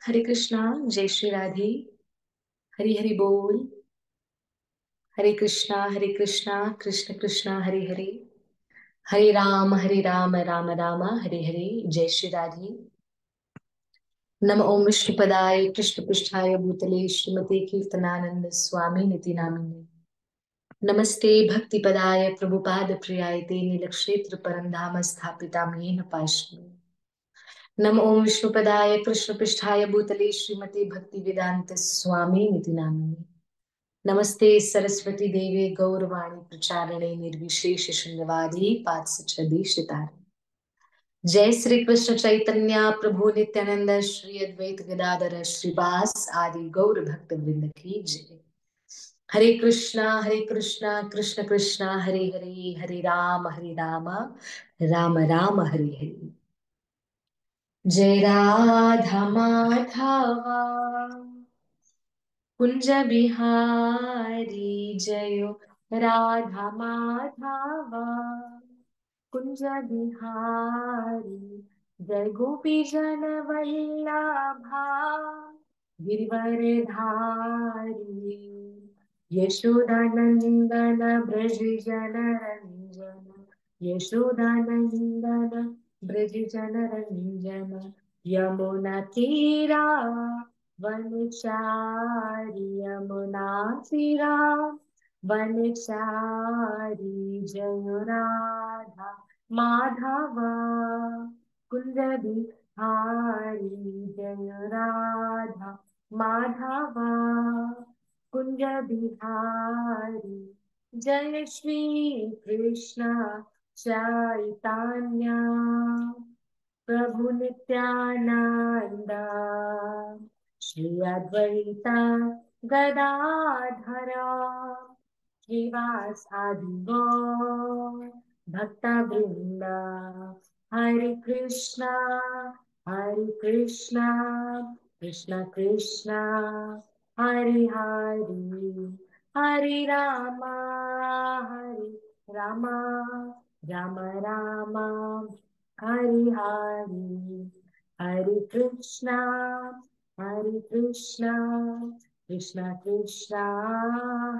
हरे कृष्णा। जय श्री राधे। हरि हरि बोल। हरे कृष्णा कृष्ण कृष्णा हरे हरे। हरे राम राम राम हरे हरे। जय श्री राधे। नम ओम विष्णुपदाय कृष्ण पृष्ठाय भूतले श्रीमते कीर्तनानंद स्वामी निति नामिने। नमस्ते भक्तिपदाय प्रभुपाद प्रियाय ते नीलक्षेत्र परंधाम स्थापिता येन पार्श्वे। नम ओम विष्णुपदाय कृष्ण पृष्ठाय भूतले श्रीमते भक्ति वेदांत स्वामी निति नामिने। नमस्ते सरस्वती देवे गौरवाणी प्रचारिणे निर्विशेष शून्यवादी पात्सदी। जय श्री कृष्ण चैतन्य प्रभु नित्यानंद श्री अद्वैत गदाधर श्रीवास आदि गौर भक्त वृंद की जय। हरे कृष्णा कृष्ण कृष्णा हरे हरे, हरे राम राम राम हरे हरे। जय राधा माधवा कुंज बिहारी जयो राधा माधवा कुंज बिहारी। जय गोपी जन वल्लभा गिरवर धारी। यशोदा नंदन ब्रज जन रंजन, यशोदा नंदन ब्रज जन रंजन। यमुना तीरा वनचारी, यमुना तीरा वनचारी। जय राधा माधवा कुंज बिहारी, जय राधा माधवा कुंज बिहारी। जय श्री कृष्ण चैतन्य प्रभु नित्यानंद श्री अद्वैता गदाधरा श्रीवास आदि गौर भक्त वृंद। हरे कृष्णा कृष्ण कृष्ण हरे हरे, हरे राम राम राम हरे हरे। हरे कृष्णा कृष्ण कृष्ण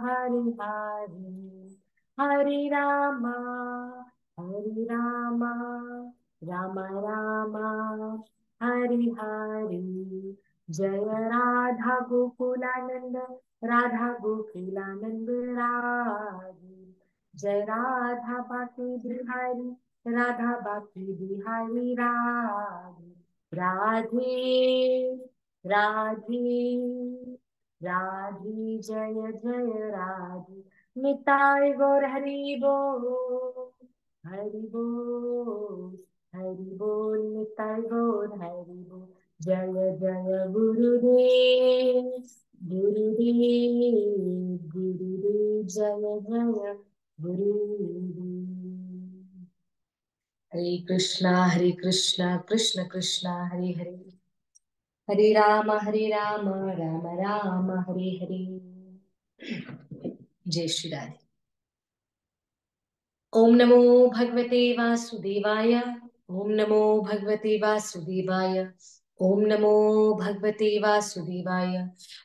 हरे हरे। हरे राम राम राम हरे हरे। जय राधा गोकुलानंद, राधा गोकुलानंद राधे। जय राधा बाकी बिहारी, राधा बाकी बिहारी राधे। राधे राधे राधे जय जय राधे। निताय गौर हरि बोल, हरि बोल, हरि बोल। निताय गौर हरि बोल। जय जय गुरुदेव, गुरुदेव गुरुदेव। जय जय गुरुदेव। हरे कृष्णा कृष्ण कृष्ण हरे हरे, हरे राम राम राम हरे हरे। जय श्री राधे। ओम नमो भगवते वासुदेवाय, ओम नमो भगवते वासुदेवाय, ओम नमो भगवते वासुदेवाय।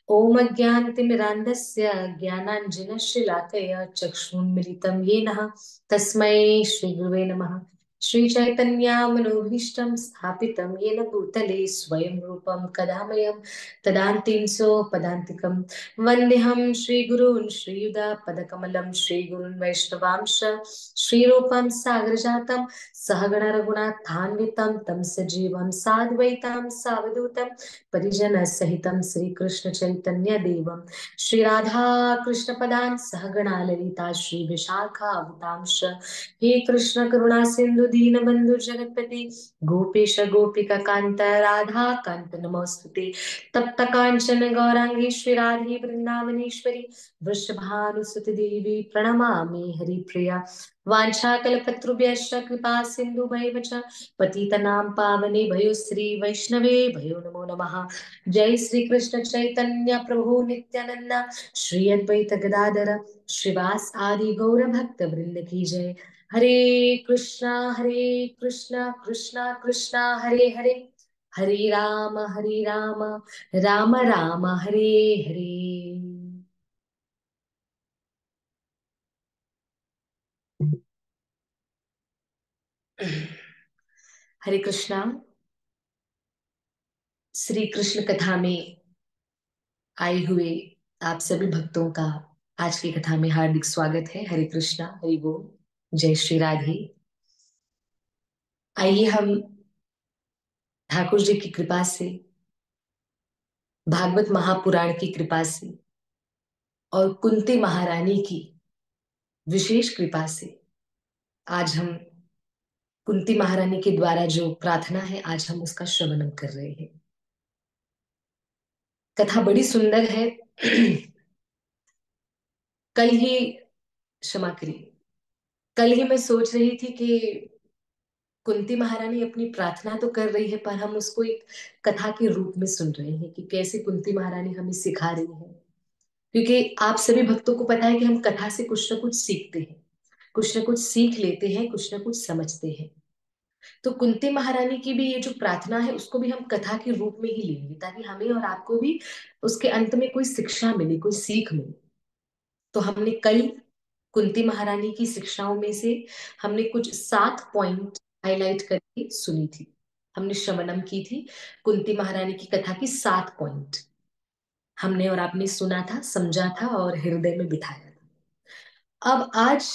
ओम अज्ञानतिमिरान्धस्य ज्ञानाञ्जनशलाकया चक्षुन्मिलितं येन तस्मै श्रीगुरुवे नमः। श्रीचैतन्यमनोभीष्टं स्थापितं येन भूतले स्वयं रूपं कदा मह्यं तदान्तिं स्वपदान्तिकं। वन्देऽहं श्रीगुरून् श्रीयुतापदकमलं श्रीगुरून् वैष्णवांश श्रीरूपं सागरजातं सहगण रघुनाथान्वितं तं सजीवं साद्वैतं सावधूतं परिजनसहितं श्रीकृष्ण चैतन्य देवं श्रीराधा कृष्ण पदान् सहगणा ललिता श्री विशाखावतांश। हे कृष्ण करुणा सिंधु दीनबंधु जगतपति गोपेश गोपिका कांत राधा कांत नमोस्तुते। तप्त कांचन गौरांगी श्री राधे वृंदावनेश्वरी वृषभानुसुत देवी प्रणमामि हरिप्रिया। वाञ्छाकल्पतरुभ्यश्च कृपा सिन्धुभैव च पतितनां पावनेभ्यो श्री वैष्णवे भयो नमो नमः। जय श्री कृष्ण चैतन्य प्रभु नित्यानंद श्री अद्वैत गदाधर श्रीवास आदि गौर भक्त वृंद की जय। हरे कृष्णा कृष्णा कृष्णा हरे हरे, हरे राम राम राम हरे हरे। हरे कृष्णा। श्री कृष्ण कथा में आए हुए आप सभी भक्तों का आज की कथा में हार्दिक स्वागत है। हरे कृष्णा, हरि बोल, जय श्री राधे। आइए हम ठाकुर जी की कृपा से, भागवत महापुराण की कृपा से और कुंती महारानी की विशेष कृपा से आज हम कुंती महारानी के द्वारा जो प्रार्थना है आज हम उसका श्रवणम कर रहे हैं। कथा बड़ी सुंदर है। कल ही, क्षमा करिए, कल ही मैं सोच रही थी कि कुंती महारानी अपनी प्रार्थना तो कर रही है पर हम उसको एक कथा के रूप में सुन रहे हैं कि कैसे कुंती महारानी हमें सिखा रही है। क्योंकि आप सभी भक्तों को पता है कि हम कथा से कुछ ना कुछ सीखते हैं, कुछ ना कुछ सीख लेते हैं, कुछ ना कुछ समझते हैं। तो कुंती महारानी की भी ये जो प्रार्थना है उसको भी हम कथा के रूप में ही लेंगे ताकि हमें और आपको भी उसके अंत में कोई शिक्षा मिले, कोई सीख मिले। तो हमने कल कुंती महारानी की शिक्षाओं में से हमने कुछ 7 पॉइंट हाईलाइट करके सुनी थी। हमने श्रवणम की थी कुंती महारानी की कथा की 7 पॉइंट। हमने और आपने सुना था, समझा था और हृदय में बिठाया था। अब आज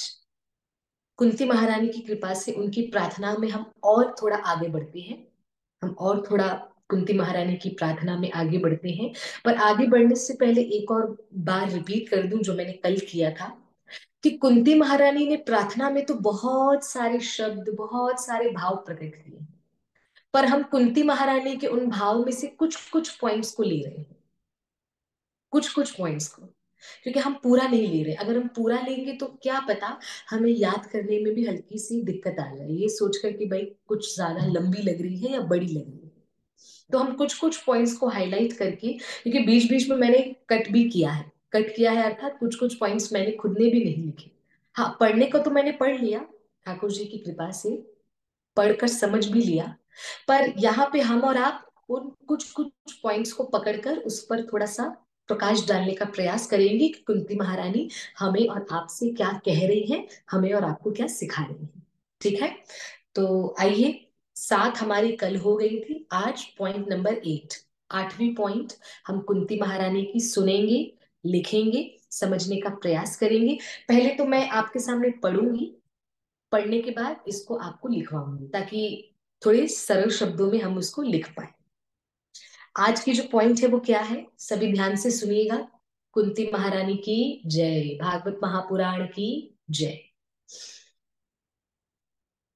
कुंती महारानी की कृपा से उनकी प्रार्थना में हम और थोड़ा आगे बढ़ते हैं। हम और थोड़ा कुंती महारानी की प्रार्थना में आगे बढ़ते हैं। पर आगे बढ़ने से पहले एक और बार रिपीट कर दूं जो मैंने कल किया था कि कुंती महारानी ने प्रार्थना में तो बहुत सारे शब्द, बहुत सारे भाव प्रकट किए, पर हम कुंती महारानी के उन भाव में से कुछ कुछ पॉइंट्स को ले रहे हैं, कुछ कुछ पॉइंट्स को। क्योंकि हम पूरा नहीं ले रहे, अगर हम पूरा लेंगे तो क्या पता हमें याद करने में भी हल्की सी दिक्कत आ जाए, ये सोचकर कि भाई कुछ ज्यादा लंबी लग रही है या बड़ी लग रही है। तो हम कुछ कुछ पॉइंट्स को हाईलाइट करके, क्योंकि बीच बीच में मैंने कट भी किया है, कट किया है अर्थात कुछ कुछ पॉइंट्स मैंने खुद ने भी नहीं लिखे। हाँ, पढ़ने को तो मैंने पढ़ लिया, ठाकुर जी की कृपा से पढ़कर समझ भी लिया। पर यहाँ पे हम और आप उन कुछ कुछ पॉइंट्स को पकड़कर उस पर थोड़ा सा प्रकाश डालने का प्रयास करेंगे कि कुंती महारानी हमें और आपसे क्या कह रही है, हमें और आपको क्या सिखा रही है। ठीक है, तो आइए। 7 हमारी कल हो गई थी, आज पॉइंट नंबर 8, 8वीं पॉइंट हम कुंती महारानी की सुनेंगे, लिखेंगे, समझने का प्रयास करेंगे। पहले तो मैं आपके सामने पढ़ूंगी, पढ़ने के बाद इसको आपको लिखवाऊंगी ताकि थोड़े सरल शब्दों में हम उसको लिख पाए। आज की जो पॉइंट है वो क्या है, सभी ध्यान से सुनिएगा। कुंती महारानी की जय, भागवत महापुराण की जय।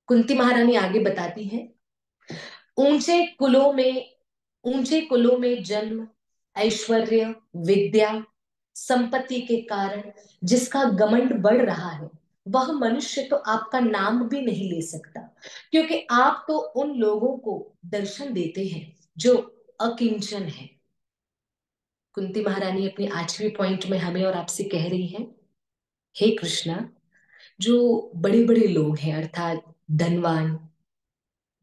कुंती महारानी आगे बताती है, ऊंचे कुलों में, ऊंचे कुलों में जन्म, ऐश्वर्य, विद्या, संपत्ति के कारण जिसका घमंड बढ़ रहा है वह मनुष्य तो आपका नाम भी नहीं ले सकता, क्योंकि आप तो उन लोगों को दर्शन देते हैं जो अकिंचन है। कुंती महारानी अपनी 8वीं पॉइंट में हमें और आपसे कह रही है, हे कृष्णा, जो बड़े बड़े लोग हैं अर्थात धनवान,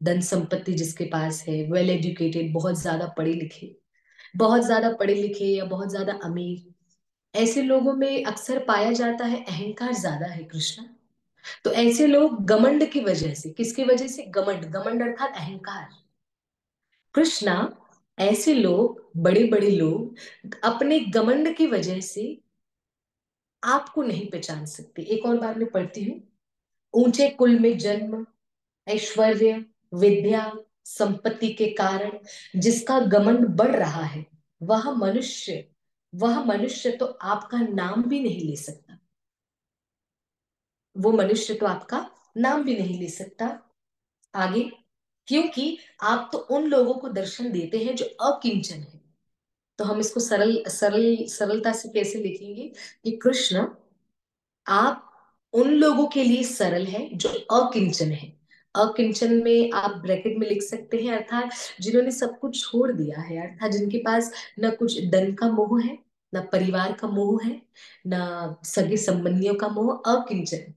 धन संपत्ति जिसके पास है, वेल एजुकेटेड, बहुत ज्यादा पढ़े लिखे, बहुत ज्यादा पढ़े लिखे या बहुत ज्यादा अमीर, ऐसे लोगों में अक्सर पाया जाता है अहंकार ज्यादा है कृष्णा। तो ऐसे लोग घमंड की वजह से, किसकी वजह से, घमंड, घमंड अर्थात अहंकार। कृष्णा, ऐसे लोग, बड़े बड़े लोग अपने घमंड की वजह से आपको नहीं पहचान सकते। एक और बार मैं पढ़ती हूँ, ऊंचे कुल में जन्म, ऐश्वर्य, विद्या, संपत्ति के कारण जिसका घमंड बढ़ रहा है वह मनुष्य, वह मनुष्य तो आपका नाम भी नहीं ले सकता, वो मनुष्य तो आपका नाम भी नहीं ले सकता। आगे, क्योंकि आप तो उन लोगों को दर्शन देते हैं जो अकिंचन है। तो हम इसको सरलता से कैसे लिखेंगे कि कृष्ण, आप उन लोगों के लिए सरल है जो अकिंचन है। अकिंचन में आप ब्रैकेट में लिख सकते हैं अर्थात जिन्होंने सब कुछ छोड़ दिया है, अर्थात जिनके पास न कुछ धन का मोह है, न परिवार का मोह है, न सगे संबंधियों का मोह, अकिंचन।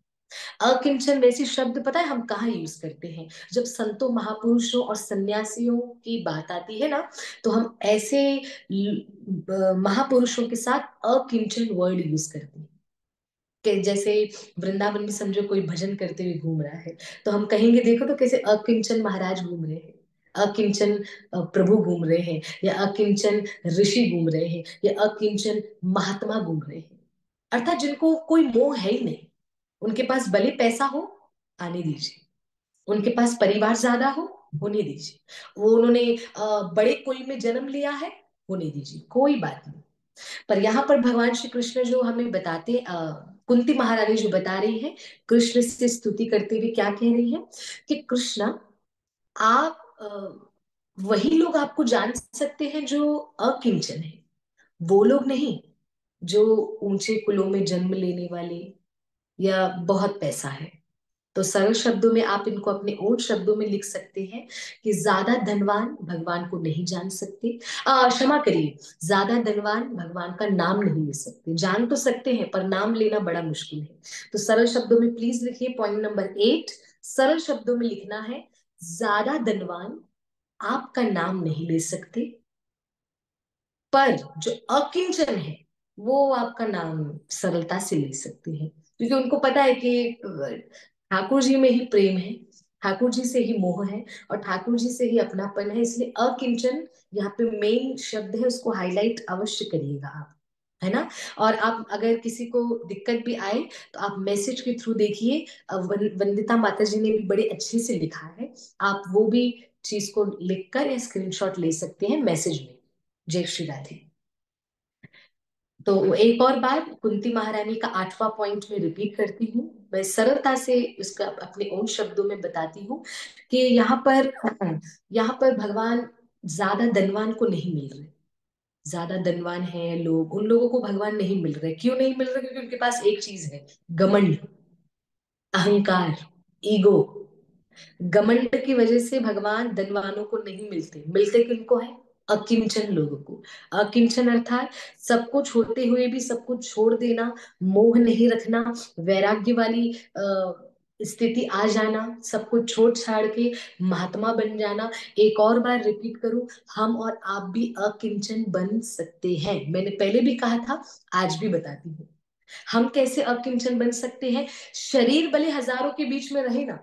अकिंचन वैसी शब्द पता है हम कहाँ यूज करते हैं? जब संतों महापुरुषों और सन्यासियों की बात आती है ना, तो हम ऐसे महापुरुषों के साथ अकिंचन वर्ड यूज करते हैं। कि जैसे वृंदावन में समझो कोई भजन करते हुए घूम रहा है, तो हम कहेंगे देखो तो कैसे अकिंचन महाराज घूम रहे हैं, अकिंचन प्रभु घूम रहे हैं, या अकिंचन ऋषि घूम रहे हैं, या अकिंचन महात्मा घूम रहे हैं। अर्थात जिनको कोई मोह है ही नहीं, उनके पास भले पैसा हो, आने दीजिए, उनके पास परिवार ज्यादा हो, होने दीजिए, वो उन्होंने बड़े कुल में जन्म लिया है, होने दीजिए, कोई बात नहीं। पर यहाँ पर भगवान श्री कृष्ण जो हमें बताते, कुंती महारानी जो बता रही है, कृष्ण से स्तुति करते हुए क्या कह रही है कि कृष्ण, आप वही लोग आपको जान सकते हैं जो अकिंचन है, वो लोग नहीं जो ऊंचे कुलों में जन्म लेने वाले या बहुत पैसा है। तो सरल शब्दों में आप इनको अपने ओन शब्दों में लिख सकते हैं कि ज्यादा धनवान भगवान को नहीं जान सकते, क्षमा करिए, ज्यादा धनवान भगवान का नाम नहीं ले सकते, जान तो सकते हैं पर नाम लेना बड़ा मुश्किल है। तो सरल शब्दों में प्लीज लिखिए, पॉइंट नंबर 8, सरल शब्दों में लिखना है, ज्यादा धनवान आपका नाम नहीं ले सकते, पर जो अकिंचन है वो आपका नाम सरलता से ले सकते हैं, क्योंकि उनको पता है कि ठाकुर जी में ही प्रेम है, ठाकुर जी से ही मोह है, और ठाकुर जी से ही अपनापन है, इसलिए अकिंचन यहाँ पे मेन शब्द है, उसको हाईलाइट अवश्य करिएगा आप, है ना। और आप अगर किसी को दिक्कत भी आए तो आप मैसेज के थ्रू देखिए, वंदिता माता जी ने भी बड़े अच्छे से लिखा है, आप वो भी चीज को लिखकर या स्क्रीनशॉट ले सकते हैं मैसेज में। जय श्री राधे। तो एक और बार कुंती महारानी का 8वां पॉइंट में रिपीट करती हूँ, मैं सरलता से इसका अपने ओन शब्दों में बताती हूँ कि यहाँ पर भगवान ज्यादा धनवान को नहीं मिल रहे, ज्यादा धनवान है लोग, उन लोगों को भगवान नहीं मिल रहे, क्यों नहीं मिल रहे? क्योंकि उनके पास एक चीज है, घमंड, अहंकार, ईगो। घमंड की वजह से भगवान धनवानों को नहीं मिलते, मिलते किनको है? अकिंचन लोगों को। अकिंचन अर्थात सब कुछ होते हुए भी सब कुछ छोड़ देना, मोह नहीं रखना, वैराग्य वाली स्थिति आ जाना, सब कुछ छोड़ छाड़ के महात्मा बन जाना। एक और बार रिपीट करूं, हम और आप भी अकिंचन बन सकते हैं, मैंने पहले भी कहा था, आज भी बताती हूँ। हम कैसे अकिंचन बन सकते हैं? शरीर भले हजारों के बीच में रहे ना,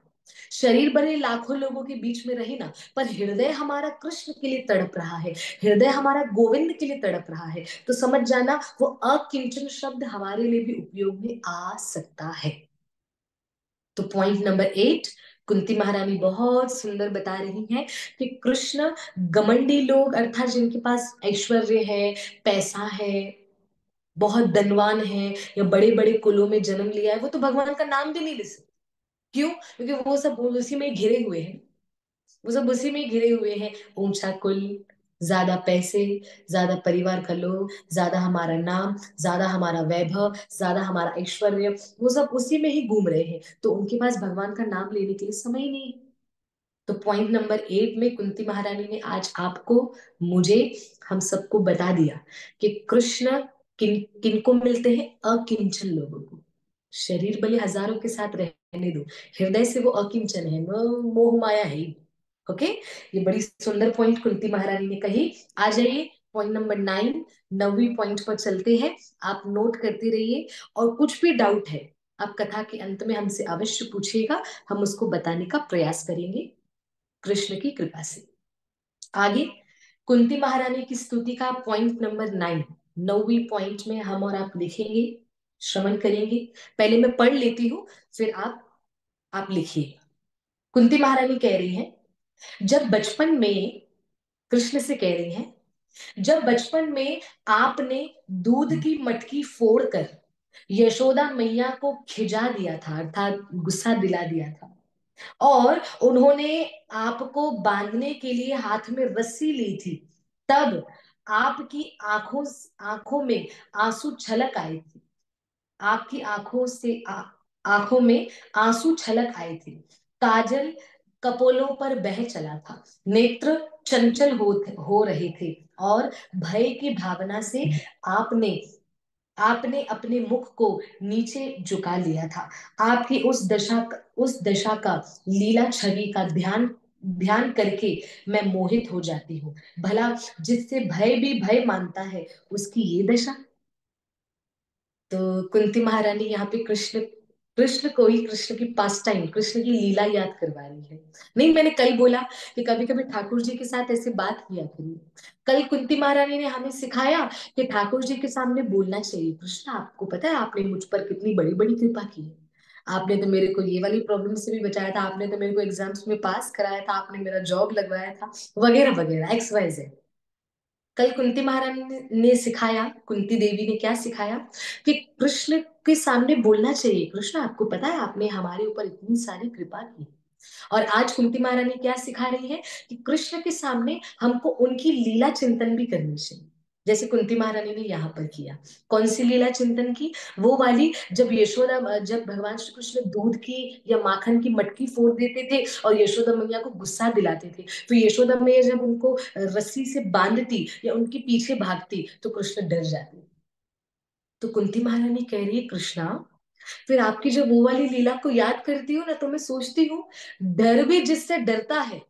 शरीर भले लाखों लोगों के बीच में रहे ना, पर हृदय हमारा कृष्ण के लिए तड़प रहा है, हृदय हमारा गोविंद के लिए तड़प रहा है, तो समझ जाना वो अकिंचन शब्द हमारे लिए भी उपयोग में आ सकता है। तो पॉइंट नंबर 8, कुंती महारानी बहुत सुंदर बता रही हैं कि कृष्ण, घमंडी लोग अर्थात जिनके पास ऐश्वर्य है, पैसा है, बहुत धनवान है, या बड़े बड़े कुलों में जन्म लिया है, वो तो भगवान का नाम भी नहीं ले सकते। क्यों? क्योंकि वो सब उसी में घिरे हुए हैं, वो सब उसी में घिरे हुए हैं, ऊंचा कुल, ज्यादा पैसे, ज्यादा परिवार का लोग, ज्यादा हमारा नाम, ज्यादा हमारा वैभव, ज्यादा हमारा ऐश्वर्य, वो सब उसी में ही घूम रहे हैं, तो उनके पास भगवान का नाम लेने के लिए समय ही नहीं है। तो पॉइंट नंबर 8 में कुंती महारानी ने आज आपको, मुझे, हम सबको बता दिया कि कृष्ण किनको मिलते हैं? अकिंचन लोगों को। शरीर भले हजारों के साथ रहने दो, हृदय से वो अकिंचन है, मोह माया है ही। ओके, ये बड़ी सुंदर पॉइंट कुंती महारानी ने कही। आ जाइए पॉइंट नंबर 9, 9वीं पॉइंट पर चलते हैं, आप नोट करते रहिए, और कुछ भी डाउट है आप कथा के अंत में हमसे अवश्य पूछिएगा, हम उसको बताने का प्रयास करेंगे कृष्ण की कृपा से। आगे कुंती महारानी की स्तुति का पॉइंट नंबर 9, 9वीं पॉइंट में हम और आप लिखेंगे, श्रवण करेंगे। पहले मैं पढ़ लेती हूँ, फिर आप लिखिए। कुंती महारानी कह रही हैं, जब बचपन में, कृष्ण से कह रही हैं, जब बचपन में आपने दूध की मटकी फोड़कर यशोदा मैया को खिजा दिया था, अर्थात गुस्सा दिला दिया था, और उन्होंने आपको बांधने के लिए हाथ में रस्सी ली थी, तब आपकी आंखों आंखों में आंसू छलक आए थे, आपकी आंखों में आंसू छलक आए थे, काजल कपोलों पर बह चला था, नेत्र चंचल हो रहे थे, और भय की भावना से आपने आपने अपने मुख को नीचे झुका लिया था। आपकी उस दशा का लीला छवि का ध्यान ध्यान करके मैं मोहित हो जाती हूँ। भला जिससे भय भी भय मानता है, उसकी ये दशा। तो कुंती महारानी यहाँ पे कृष्ण कृष्ण को ही, कृष्ण की पास टाइम, कृष्ण की लीला याद करवा रही है। नहीं, मैंने कल बोला कि कभी कभी ठाकुर जी के साथ ऐसे बात किया करिए। कल कुंती महारानी ने हमें सिखाया कि ठाकुर जी के सामने बोलना चाहिए, कृष्ण आपको पता है आपने मुझ पर कितनी बड़ी बड़ी कृपा की है। आपने तो मेरे को ये वाली प्रॉब्लम से भी बचाया था, आपने तो मेरे को एग्जाम्स में पास कराया था, आपने मेरा जॉब लगवाया था, वगैरह वगैरह, एक्स वाई जेड। कल कुंती महारानी ने सिखाया, कुंती देवी ने क्या सिखाया कि कृष्ण के सामने बोलना चाहिए, कृष्ण आपको पता है आपने हमारे ऊपर इतनी सारी कृपा की। और आज कुंती महारानी क्या सिखा रही है कि कृष्ण के सामने हमको उनकी लीला चिंतन भी करनी चाहिए, जैसे कुंती महारानी ने यहाँ पर किया। कौन सी लीला चिंतन की? वो वाली जब भगवान श्री कृष्ण दूध की या माखन की मटकी फोड़ देते थे और यशोदा मैया को गुस्सा दिलाते थे, तो यशोदा मैया जब उनको रस्सी से बांधती या उनके पीछे भागती तो कृष्ण डर जाते। तो कुंती महारानी कह रही है, कृष्णा फिर आपकी जब वो वाली लीला को याद करती हूँ ना, तो मैं सोचती हूँ डर भी जिससे डरता है,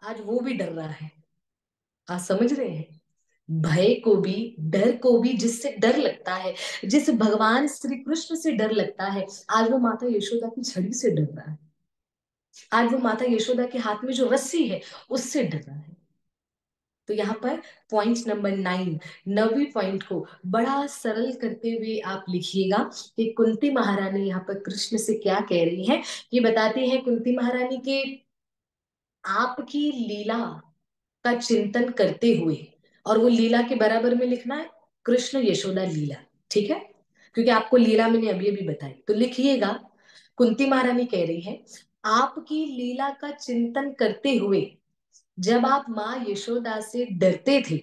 आज वो भी डर रहा है। आप समझ रहे हैं? भय को भी, डर को भी जिससे डर लगता है, जिस भगवान श्री कृष्ण से डर लगता है, आज वो माता यशोदा की छड़ी से डर रहा है। आज वो माता यशोदा के हाथ में जो रस्सी है उससे डर रहा है। तो यहाँ पर पॉइंट नंबर 9, 9वीं पॉइंट को बड़ा सरल करते हुए आप लिखिएगा कि कुंती महारानी यहाँ पर कृष्ण से क्या कह रही है। ये बताती है कुंती महारानी के आपकी लीला का चिंतन करते हुए, और वो लीला के बराबर में लिखना है कृष्ण यशोदा लीला, ठीक है? क्योंकि आपको लीला मैंने अभी अभी बताई, तो लिखिएगा। कुंती महारानी कह रही है, आपकी लीला का चिंतन करते हुए जब आप माँ यशोदा से डरते थे,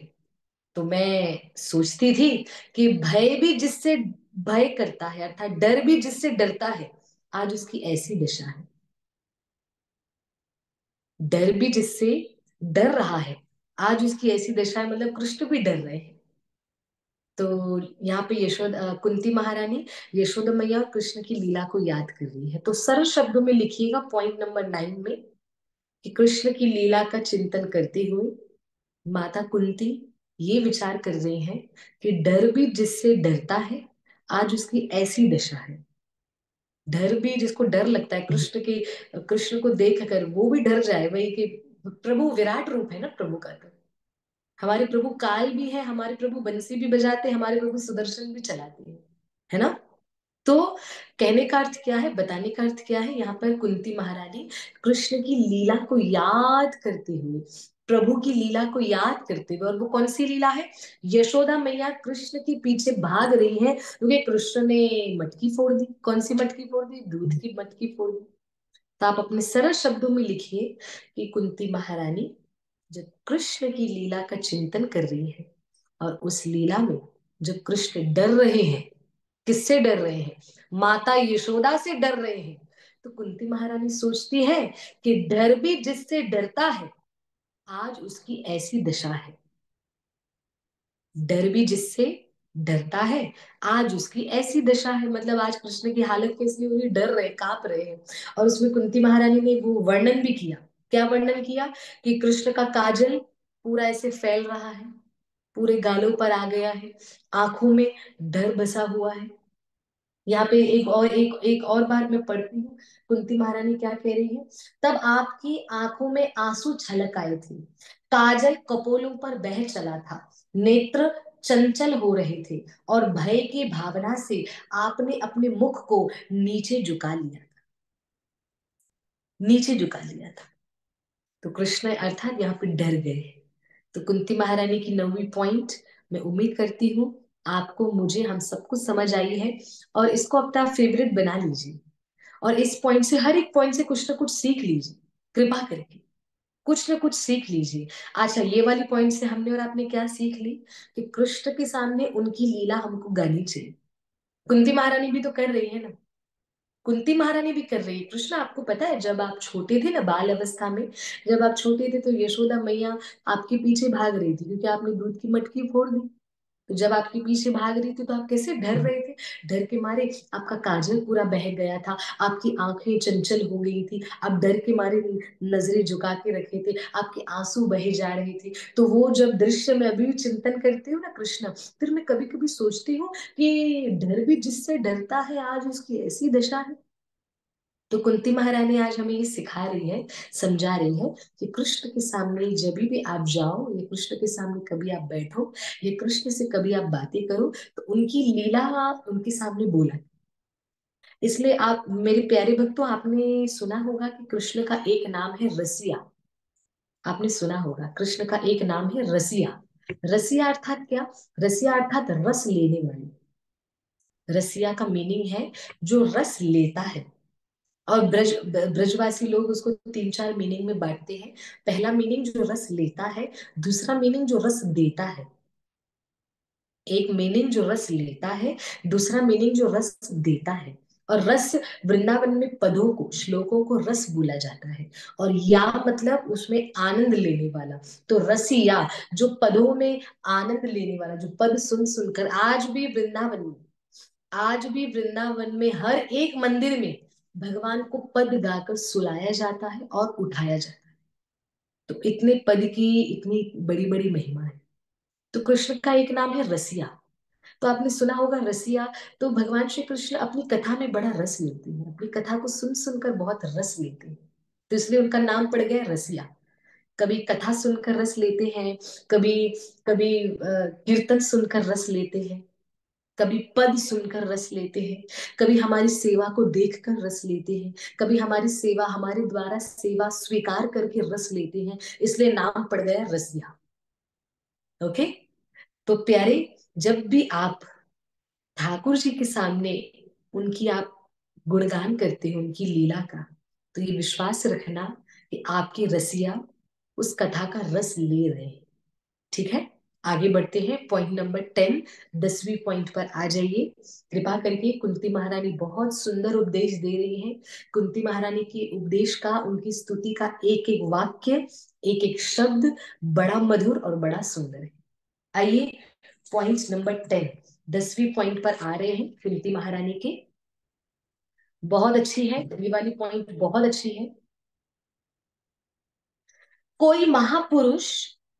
तो मैं सोचती थी कि भय भी जिससे भय करता है, अर्थात डर भी जिससे डरता है, आज उसकी ऐसी दशा है। डर भी जिससे डर रहा है, आज उसकी ऐसी दशा है, मतलब कृष्ण भी डर रहे हैं। तो यहाँ पे कुंती महारानी यशोदा मैया और कृष्ण की लीला को याद कर रही है। तो सरल शब्दों में लिखिएगा पॉइंट नंबर 9 में कि कृष्ण की लीला का चिंतन करते हुए माता कुंती ये विचार कर रही हैं कि डर भी जिससे डरता है, आज उसकी ऐसी दशा है। डर भी, जिसको डर लगता है कृष्ण को देख कर वो भी डर जाए, वही कि प्रभु विराट रूप है ना प्रभु का। तो हमारे प्रभु काल भी है, हमारे प्रभु बंसी भी बजाते हैं, हमारे प्रभु सुदर्शन भी चलाते हैं, है ना? तो कहने का अर्थ क्या है, बताने का अर्थ क्या है, यहाँ पर कुंती महारानी कृष्ण की लीला को याद करते हुए, प्रभु की लीला को याद करते हुए, और वो कौन सी लीला है? यशोदा मैया कृष्ण के पीछे भाग रही है क्योंकि कृष्ण ने मटकी फोड़ दी। कौन सी मटकी फोड़ दी? दूध की मटकी फोड़ दी। तो आप अपने सरल शब्दों में लिखिए कि कुंती महारानी जब कृष्ण की लीला का चिंतन कर रही है, और उस लीला में जब कृष्ण डर रहे हैं, किससे डर रहे हैं? माता यशोदा से डर रहे हैं। तो कुंती महारानी सोचती है कि डर भी जिससे डरता है, आज उसकी ऐसी दशा है। डर भी जिससे डरता है, आज उसकी ऐसी दशा है, मतलब आज कृष्ण की हालत कैसी हो रही? डर रहे, कांप रहे हैं। और उसमें कुंती महारानी ने वो वर्णन भी किया। क्या वर्णन किया? कि कृष्ण का काजल पूरा ऐसे फैल रहा है, पूरे गालों पर आ गया है, आंखों में डर बसा हुआ है। यहाँ पे एक और बार मैं पढ़ती हूँ, कुंती महारानी क्या कह रही है। तब आपकी आंखों में आंसू छलक आए थे, काजल कपोलों पर बह चला था, नेत्र चंचल हो रहे थे, और भय की भावना से आपने अपने मुख को नीचे झुका लिया था, नीचे झुका लिया था। तो कृष्ण अर्थात यहाँ पे डर गए। तो कुंती महारानी की 9वीं पॉइंट, मैं उम्मीद करती हूँ आपको, मुझे, हम सबको समझ आई है, और इसको अपना फेवरेट बना लीजिए, और इस पॉइंट से, हर एक पॉइंट से कुछ ना कुछ सीख लीजिए, कृपा करके कुछ ना कुछ सीख लीजिए। अच्छा, ये वाली पॉइंट से हमने और आपने क्या सीख ली? कि कृष्ण के सामने उनकी लीला हमको गानी चाहिए। कुंती महारानी भी तो कर रही है ना, कुंती महारानी भी कर रही है। कृष्ण, आपको पता है जब आप छोटे थे ना, बाल अवस्था में, जब आप छोटे थे तो यशोदा मैया आपके पीछे भाग रही थी क्योंकि आपने दूध की मटकी फोड़ दी। तो जब आपके पीछे भाग रही थी तो आप कैसे डर रहे थे? डर के मारे आपका काजल पूरा बह गया था, आपकी आंखें चंचल हो गई थी, आप डर के मारे नजरें झुका के रखे थे, आपके आंसू बहे जा रहे थे। तो वो जब दृश्य मैं अभी चिंतन करती हूँ ना कृष्ण, फिर मैं कभी कभी सोचती हूँ कि डर भी जिससे डरता है आज उसकी ऐसी दशा है। तो कुंती महारानी आज हमें ये सिखा रही है, समझा रही है कि कृष्ण के सामने जब भी आप जाओ, ये कृष्ण के सामने कभी आप बैठो, ये कृष्ण से कभी आप बातें करो, तो उनकी लीला उनके सामने बोला। इसलिए आप मेरे प्यारे भक्तों, आपने सुना होगा कि कृष्ण का एक नाम है रसिया। आपने सुना होगा कृष्ण का एक नाम है रसिया। रसिया अर्थात क्या? रसिया अर्थात रस लेने वाली। रसिया का मीनिंग है जो रस लेता है। और ब्रजवासी लोग उसको तीन चार मीनिंग में बांटते हैं। पहला मीनिंग जो रस लेता है, दूसरा मीनिंग जो रस देता है। एक मीनिंग जो रस लेता है, दूसरा मीनिंग जो रस देता है। और रस, वृंदावन में पदों को, श्लोकों को रस बोला जाता है। और या मतलब उसमें आनंद लेने वाला। तो रसिया, जो पदों में आनंद लेने वाला, जो पद सुन सुनकर आज भी वृंदावन में हर एक मंदिर में भगवान को पद गाकर सुलाया जाता है और उठाया जाता है। तो इतने पद की इतनी बड़ी बड़ी महिमा है। तो कृष्ण का एक नाम है रसिया। तो आपने सुना होगा रसिया। तो भगवान श्री कृष्ण अपनी कथा में बड़ा रस लेते हैं, अपनी कथा को सुन सुनकर बहुत रस लेते हैं। तो इसलिए उनका नाम पड़ गया रसिया। कभी कथा सुनकर रस लेते हैं, कभी कभी कीर्तन सुनकर रस लेते हैं, कभी पद सुनकर रस लेते हैं, कभी हमारी सेवा को देखकर रस लेते हैं, कभी हमारी सेवा, हमारे द्वारा सेवा स्वीकार करके रस लेते हैं। इसलिए नाम पड़ गया रसिया। ओके। तो प्यारे, जब भी आप ठाकुर जी के सामने उनकी आप गुणगान करते हो, उनकी लीला का, तो ये विश्वास रखना कि आपकी रसिया उस कथा का रस ले रहे हैं। ठीक है। आगे बढ़ते हैं, पॉइंट नंबर 10, 10वीं पॉइंट पर आ जाइए। कृपा करके, कुंती महारानी बहुत सुंदर उपदेश दे रही है। कुंती महारानी के उपदेश का, उनकी स्तुति का एक एक वाक्य, एक एक शब्द बड़ा मधुर और बड़ा सुंदर है। आइए, पॉइंट नंबर 10, 10वीं पॉइंट पर आ रहे हैं कुंती महारानी के। बहुत अच्छी है ये वाली पॉइंट, बहुत अच्छी है। कोई महापुरुष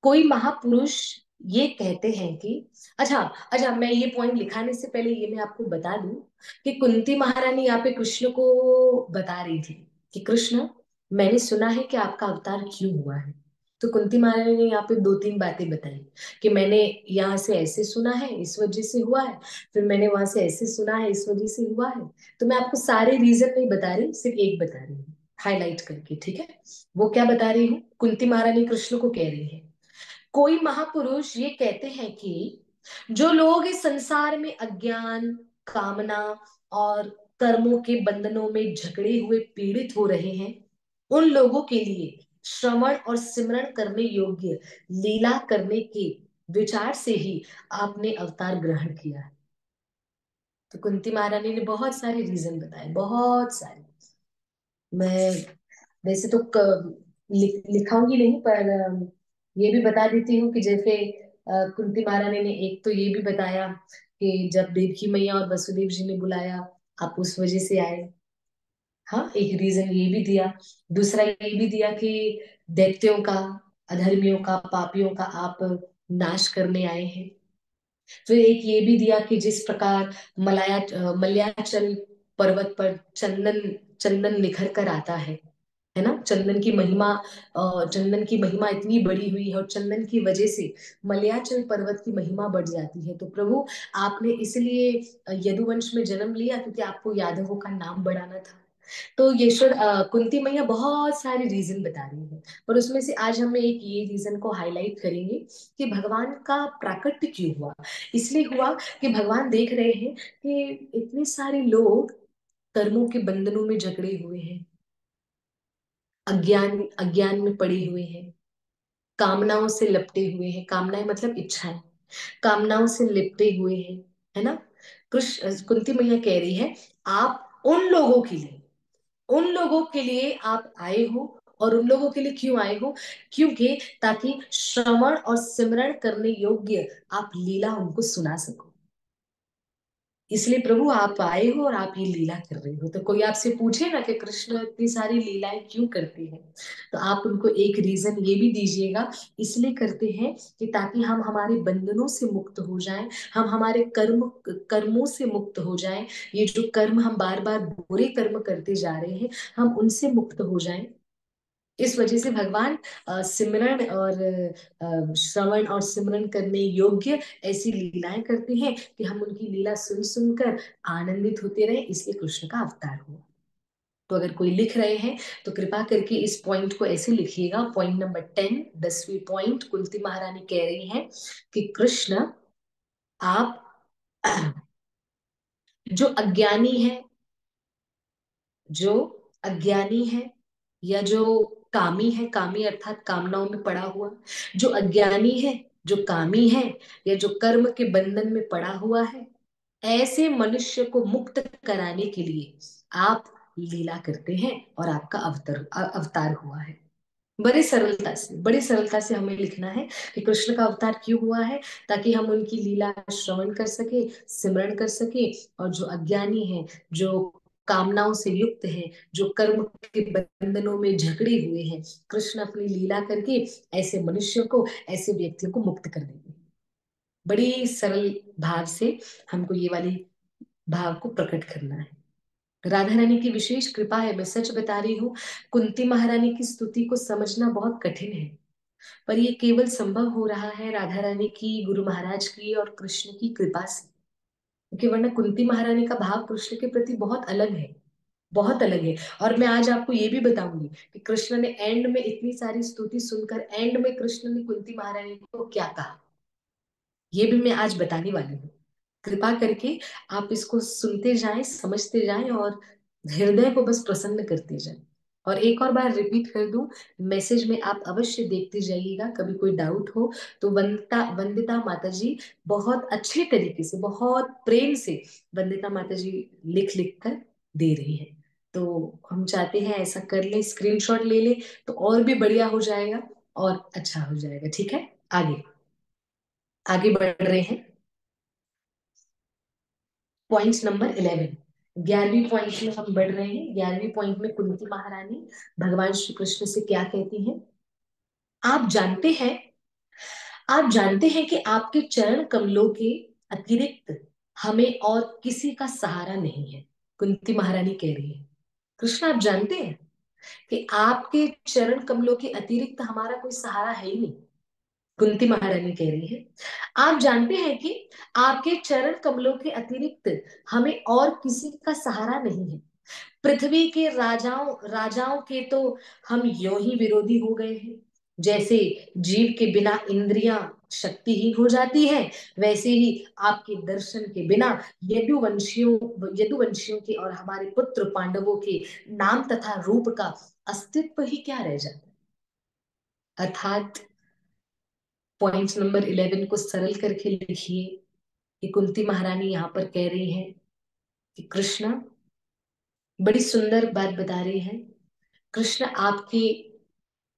कोई महापुरुष ये कहते हैं कि, अच्छा अच्छा, मैं ये पॉइंट लिखाने से पहले ये मैं आपको बता दूं कि कुंती महारानी यहाँ पे कृष्ण को बता रही थी कि कृष्ण, मैंने सुना है कि आपका अवतार क्यों हुआ है। तो कुंती महारानी ने यहाँ पे दो तीन बातें बताई कि मैंने यहाँ से ऐसे सुना है, इस वजह से हुआ है। फिर मैंने वहां से ऐसे सुना है, इस वजह से हुआ है। तो मैं आपको सारे रीजन नहीं बता रही, सिर्फ एक बता रही हूँ हाईलाइट करके। ठीक है। वो क्या बता रही हूँ? कुंती महारानी कृष्ण को कह रही है, कोई महापुरुष ये कहते हैं कि जो लोग इस संसार में अज्ञान, कामना और कर्मों के बंधनों में जकड़े हुए पीड़ित हो रहे हैं, उन लोगों के लिए श्रवण और सिमरण करने योग्य लीला करने के विचार से ही आपने अवतार ग्रहण किया है। तो कुंती महारानी ने बहुत सारे रीजन बताए, बहुत सारे। मैं वैसे तो लिखाऊंगी नहीं, पर ये भी बता देती हूँ कि जैसे कुंती महारानी ने एक तो ये भी बताया कि जब देवकी मैया और वसुदेव जी ने बुलाया, आप उस वजह से आए। हाँ, एक रीजन ये भी दिया। दूसरा ये भी दिया कि दैत्यों का, अधर्मियों का, पापियों का आप नाश करने आए हैं। फिर एक ये भी दिया कि जिस प्रकार मलयाचल पर्वत पर चंदन चंदन निखर कर आता है ना, चंदन की महिमा इतनी बड़ी हुई है और चंदन की वजह से मलयाचल पर्वत की महिमा बढ़ जाती है। तो प्रभु, आपने इसलिए यदुवंश में जन्म लिया क्योंकि आपको यादवों का नाम बढ़ाना था। तो कुंती मैया बहुत सारे रीजन बता रही है, पर उसमें से आज हम एक ये रीजन को हाईलाइट करेंगे कि भगवान का प्राकट्य क्यों हुआ। इसलिए हुआ कि भगवान देख रहे हैं कि इतने सारे लोग कर्मों के बंधनों में जकड़े हुए हैं, अज्ञान अज्ञान में पड़े हुए हैं, कामनाओं से लपटे हुए हैं, कामनाएं मतलब इच्छाएं, कामनाओं से लिपटे हुए हैं, है ना। कुंती मैया कह रही है, आप उन लोगों के लिए आप आए हो, और उन लोगों के लिए क्यों आए हो? क्योंकि ताकि श्रवण और सिमरण करने योग्य आप लीला उनको सुना सको। इसलिए प्रभु आप आए हो और आप ये लीला कर रहे हो। तो कोई आपसे पूछे ना कि कृष्ण इतनी सारी लीलाएं क्यों करते हैं, तो आप उनको एक रीजन ये भी दीजिएगा, इसलिए करते हैं कि ताकि हम हमारे बंधनों से मुक्त हो जाएं, हम हमारे कर्मों से मुक्त हो जाएं। ये जो कर्म हम बार बार बुरे कर्म करते जा रहे हैं, हम उनसे मुक्त हो जाएं। इस वजह से भगवान सिमरन और श्रवण और सिमरन करने योग्य ऐसी लीलाएं करते हैं कि हम उनकी लीला सुन सुनकर आनंदित होते रहे, इसलिए कृष्ण का अवतार हुआ। तो अगर कोई लिख रहे हैं तो कृपा करके इस पॉइंट को ऐसे लिखिएगा, पॉइंट नंबर 10, 10वीं पॉइंट, कुंती महारानी कह रही हैं कि कृष्ण आप जो अज्ञानी है, जो अज्ञानी है, या जो कामी है, कामी अर्थात कामनाओं में पड़ा हुआ, जो अज्ञानी है, जो कामी है, या जो कर्म के बंधन में पड़ा हुआ है, ऐसे मनुष्य को मुक्त कराने के लिए आप लीला करते हैं और आपका अवतार हुआ है। बड़ी सरलता से हमें लिखना है कि कृष्ण का अवतार क्यों हुआ है, ताकि हम उनकी लीला श्रवण कर सके, सिमरण कर सके, और जो अज्ञानी है, जो कामनाओं से युक्त है, जो कर्म के बंधनों में झगड़े हुए हैं, कृष्ण अपनी लीला करके ऐसे मनुष्य को, ऐसे व्यक्तियों को मुक्त कर देंगे। बड़ी सरल भाव से हमको ये वाली भाव को प्रकट करना है। राधा रानी की विशेष कृपा है, मैं सच बता रही हूँ। कुंती महारानी की स्तुति को समझना बहुत कठिन है, पर ये केवल संभव हो रहा है राधा रानी की, गुरु महाराज की और कृष्ण की कृपा से। क्योंकि वरना कुंती महारानी का भाव कृष्ण के प्रति बहुत अलग है, बहुत अलग है। और मैं आज आपको ये भी बताऊंगी कि कृष्ण ने एंड में इतनी सारी स्तुति सुनकर एंड में कृष्ण ने कुंती महारानी को क्या कहा, ये भी मैं आज बताने वाली हूँ। कृपा करके आप इसको सुनते जाएं, समझते जाएं और हृदय को बस प्रसन्न करते जाएं। और एक और बार रिपीट कर दूं, मैसेज में आप अवश्य देखते जाइएगा, कभी कोई डाउट हो तो वंदिता वंदिता माता जी बहुत अच्छे तरीके से, बहुत प्रेम से वंदिता माता जी लिख लिख कर दे रही है। तो हम चाहते हैं ऐसा कर ले, स्क्रीनशॉट ले ले तो और भी बढ़िया हो जाएगा और अच्छा हो जाएगा। ठीक है, आगे आगे बढ़ रहे हैं। पॉइंट नंबर 11, 11वीं पॉइंट में हम बढ़ रहे हैं। 11वीं पॉइंट में कुंती महारानी भगवान श्री कृष्ण से क्या कहती हैं? आप जानते हैं, आप जानते हैं कि आपके चरण कमलों के अतिरिक्त हमें और किसी का सहारा नहीं है। कुंती महारानी कह रही है, कृष्ण आप जानते हैं कि आपके चरण कमलों के अतिरिक्त हमारा कोई सहारा है ही नहीं। कुंती महारानी कह रही है, आप जानते हैं कि आपके चरण कमलों के अतिरिक्त हमें और किसी का सहारा नहीं है। पृथ्वी के राजाओं राजाओं के तो हम यों ही विरोधी हो गए हैं। जैसे जीव के बिना इंद्रियां शक्तिहीन हो जाती हैं, वैसे ही आपके दर्शन के बिना यदुवंशियों के और हमारे पुत्र पांडवों के नाम तथा रूप का अस्तित्व ही क्या रह जाता है। अर्थात पॉइंट नंबर 11 को सरल करके लिखिए कि कुंती महारानी यहाँ पर कह रही है कि कृष्ण, बड़ी सुंदर बात बता रही है, कृष्ण आपके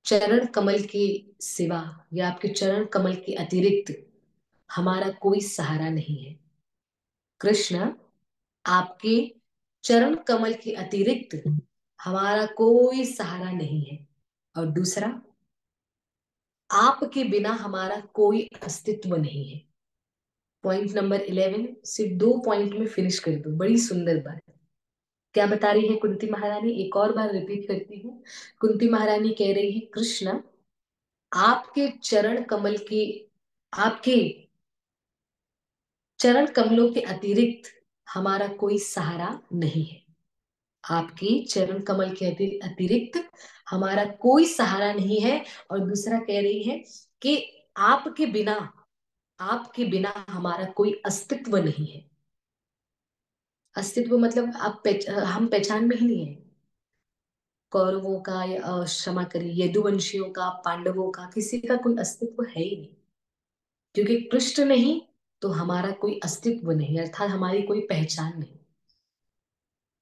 चरण कमल के सिवा या आपके चरण कमल के अतिरिक्त हमारा कोई सहारा नहीं है। कृष्ण, आपके चरण कमल के अतिरिक्त हमारा कोई सहारा नहीं है। और दूसरा, आपके बिना हमारा कोई अस्तित्व नहीं है। पॉइंट नंबर 11 सिर्फ 2 पॉइंट में फिनिश कर दो, बड़ी सुंदर बात। क्या बता रही है कुंती महारानी? एक और बार रिपीट करती हूँ। कुंती महारानी कह रही है, कृष्ण, आपके चरण कमल के, आपके चरण कमलों के अतिरिक्त हमारा कोई सहारा नहीं है। आपके चरण कमल के अतिरिक्त हमारा कोई सहारा नहीं है। और दूसरा कह रही है कि आपके बिना, आपके बिना हमारा कोई अस्तित्व नहीं है। अस्तित्व मतलब हम पहचान में ही नहीं है। कौरवों का या क्षमा करिए यदुवंशियों का, पांडवों का, किसी का कोई अस्तित्व है ही नहीं। क्योंकि कृष्ण नहीं तो हमारा कोई अस्तित्व नहीं, अर्थात हमारी कोई पहचान नहीं।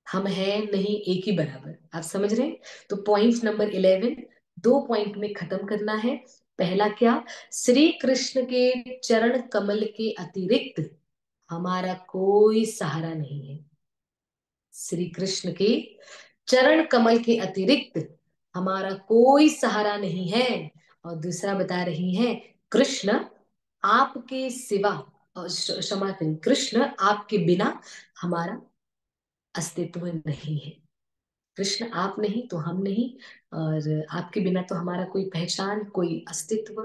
हम हैं नहीं एक ही बराबर, आप समझ रहे हैं? तो पॉइंट नंबर 11, 2 पॉइंट में खत्म करना है। पहला क्या? श्री कृष्ण के चरण कमल के अतिरिक्त हमारा कोई सहारा नहीं है। श्री कृष्ण के चरण कमल के अतिरिक्त हमारा कोई सहारा नहीं है। और दूसरा बता रही हैं, कृष्ण आपके सिवा, क्षमा करें, कृष्ण आपके बिना हमारा अस्तित्व नहीं है। कृष्ण आप नहीं तो हम नहीं, और आपके बिना तो हमारा कोई पहचान, कोई अस्तित्व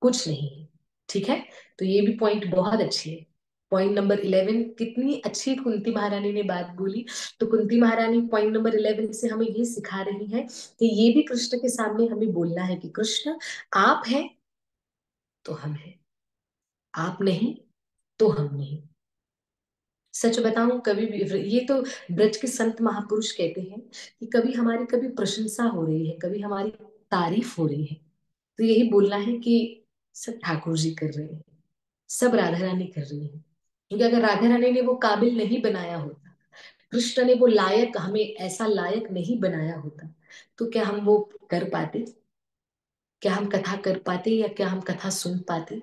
कुछ नहीं है। ठीक है? तो ये भी पॉइंट बहुत अच्छी है। पॉइंट नंबर 11, कितनी अच्छी कुंती महारानी ने बात बोली। तो कुंती महारानी पॉइंट नंबर 11 से हमें ये सिखा रही है कि ये भी कृष्ण के सामने हमें बोलना है कि कृष्ण आप हैं तो हम हैं, आप नहीं तो हम नहीं। सच बताऊं, कभी भी ये तो ब्रज के संत महापुरुष कहते हैं कि कभी हमारी कभी प्रशंसा हो रही है, कभी हमारी तारीफ हो रही है, तो यही बोलना है कि सब ठाकुर जी कर रहे हैं, सब राधा रानी कर रही है। क्योंकि अगर राधा रानी ने वो काबिल नहीं बनाया होता, कृष्ण ने वो लायक, हमें ऐसा लायक नहीं बनाया होता, तो क्या हम वो कर पाते? क्या हम कथा कर पाते, या क्या हम कथा सुन पाते?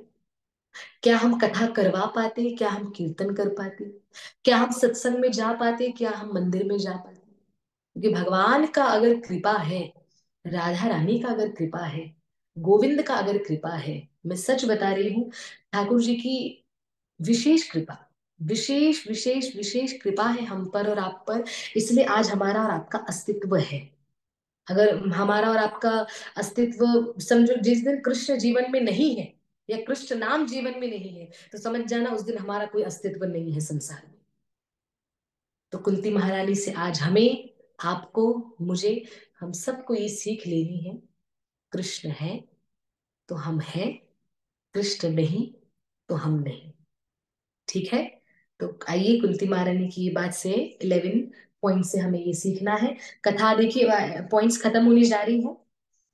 क्या हम कथा करवा पाते? क्या हम कीर्तन कर पाते? क्या हम सत्संग में जा पाते? क्या हम मंदिर में जा पाते? क्योंकि भगवान का अगर कृपा है, राधा रानी का अगर कृपा है, गोविंद का अगर कृपा है, मैं सच बता रही हूँ, ठाकुर जी की विशेष कृपा, विशेष विशेष विशेष कृपा है हम पर और आप पर। इसलिए आज हमारा और आपका अस्तित्व है। अगर हमारा और आपका अस्तित्व, समझो जिस दिन कृष्ण जीवन में नहीं है, या कृष्ण नाम जीवन में नहीं है, तो समझ जाना उस दिन हमारा कोई अस्तित्व नहीं है संसार में। तो कुंती महारानी से आज हमें, आपको, मुझे, हम सबको ये सीख लेनी है, कृष्ण है तो हम हैं, कृष्ण नहीं तो हम नहीं। ठीक है? तो आइए कुंती महारानी की ये बात से 11 पॉइंट से हमें ये सीखना है। कथा देखिए, पॉइंट्स खत्म होने जा रही है,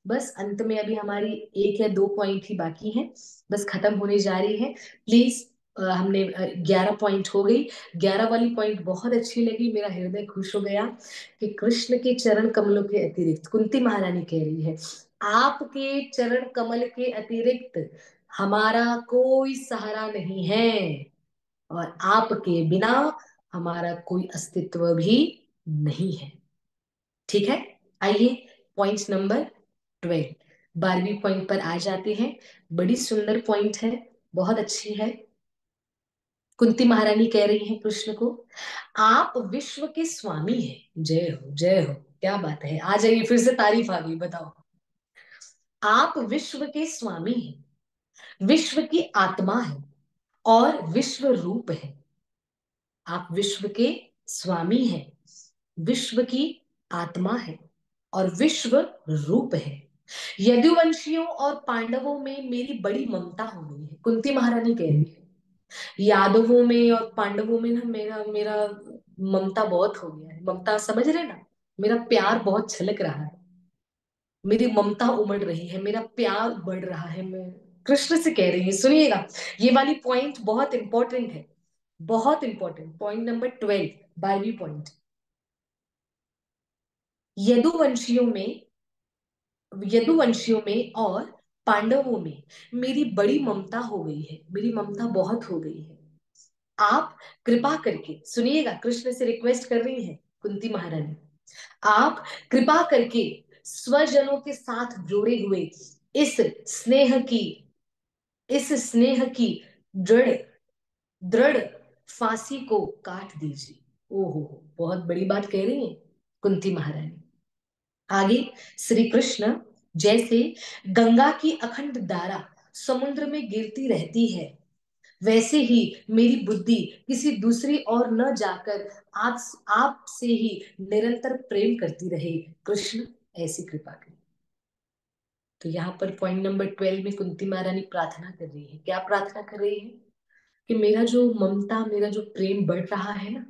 बस अंत में अभी हमारी 1 या 2 पॉइंट ही बाकी हैं, बस खत्म होने जा रही है। प्लीज, हमने 11 पॉइंट हो गई। 11 वाली पॉइंट बहुत अच्छी लगी, मेरा हृदय खुश हो गया कि कृष्ण के चरण कमलों के अतिरिक्त, कुंती महारानी कह रही है, आपके चरण कमल के अतिरिक्त हमारा कोई सहारा नहीं है, और आपके बिना हमारा कोई अस्तित्व भी नहीं है। ठीक है? आइए पॉइंट नंबर 12, 12वीं पॉइंट पर आ जाते हैं। बड़ी सुंदर पॉइंट है, बहुत अच्छी है। कुंती महारानी कह रही हैं कृष्ण को, आप विश्व के स्वामी हैं। जय हो, जय हो, क्या बात है, आ जाइए, फिर से तारीफ आ गई, बताओ। आप विश्व के स्वामी हैं, विश्व की आत्मा है और विश्व रूप है। आप विश्व के स्वामी हैं, विश्व की आत्मा है और विश्व रूप है। यदुवंशियों और पांडवों में मेरी बड़ी ममता हो गई है, कुंती महारानी कह रही है। यादवों में और पांडवों में ना मेरा मेरा ममता बहुत हो गया है। ममता समझ रहे ना? मेरा प्यार बहुत छलक रहा है, मेरी ममता उमड़ रही है, मेरा प्यार बढ़ रहा है। मैं कृष्ण से कह रही हूँ, सुनिएगा, ये वाली पॉइंट बहुत इंपॉर्टेंट है, बहुत इंपॉर्टेंट। पॉइंट नंबर 12, 12वीं पॉइंट। यदुवंशियों में, यदुवंशियों में और पांडवों में मेरी बड़ी ममता हो गई है, मेरी ममता बहुत हो गई है। आप कृपा करके, सुनिएगा, कृष्ण से रिक्वेस्ट कर रही है कुंती महारानी, आप कृपा करके स्वजनों के साथ जोड़े हुए इस स्नेह की, इस स्नेह की दृढ़ दृढ़ फांसी को काट दीजिए। ओहो, बहुत बड़ी बात कह रही है कुंती महारानी। आगे, श्री कृष्ण, जैसे गंगा की अखंड धारा समुद्र में गिरती रहती है, वैसे ही मेरी बुद्धि किसी दूसरी ओर न जाकर आप आपसे ही निरंतर प्रेम करती रहे। कृष्ण, ऐसी कृपा करें। तो यहाँ पर पॉइंट नंबर 12 में कुंती महारानी प्रार्थना कर रही है, क्या प्रार्थना कर रही है? कि मेरा जो ममता, मेरा जो प्रेम बढ़ रहा है ना,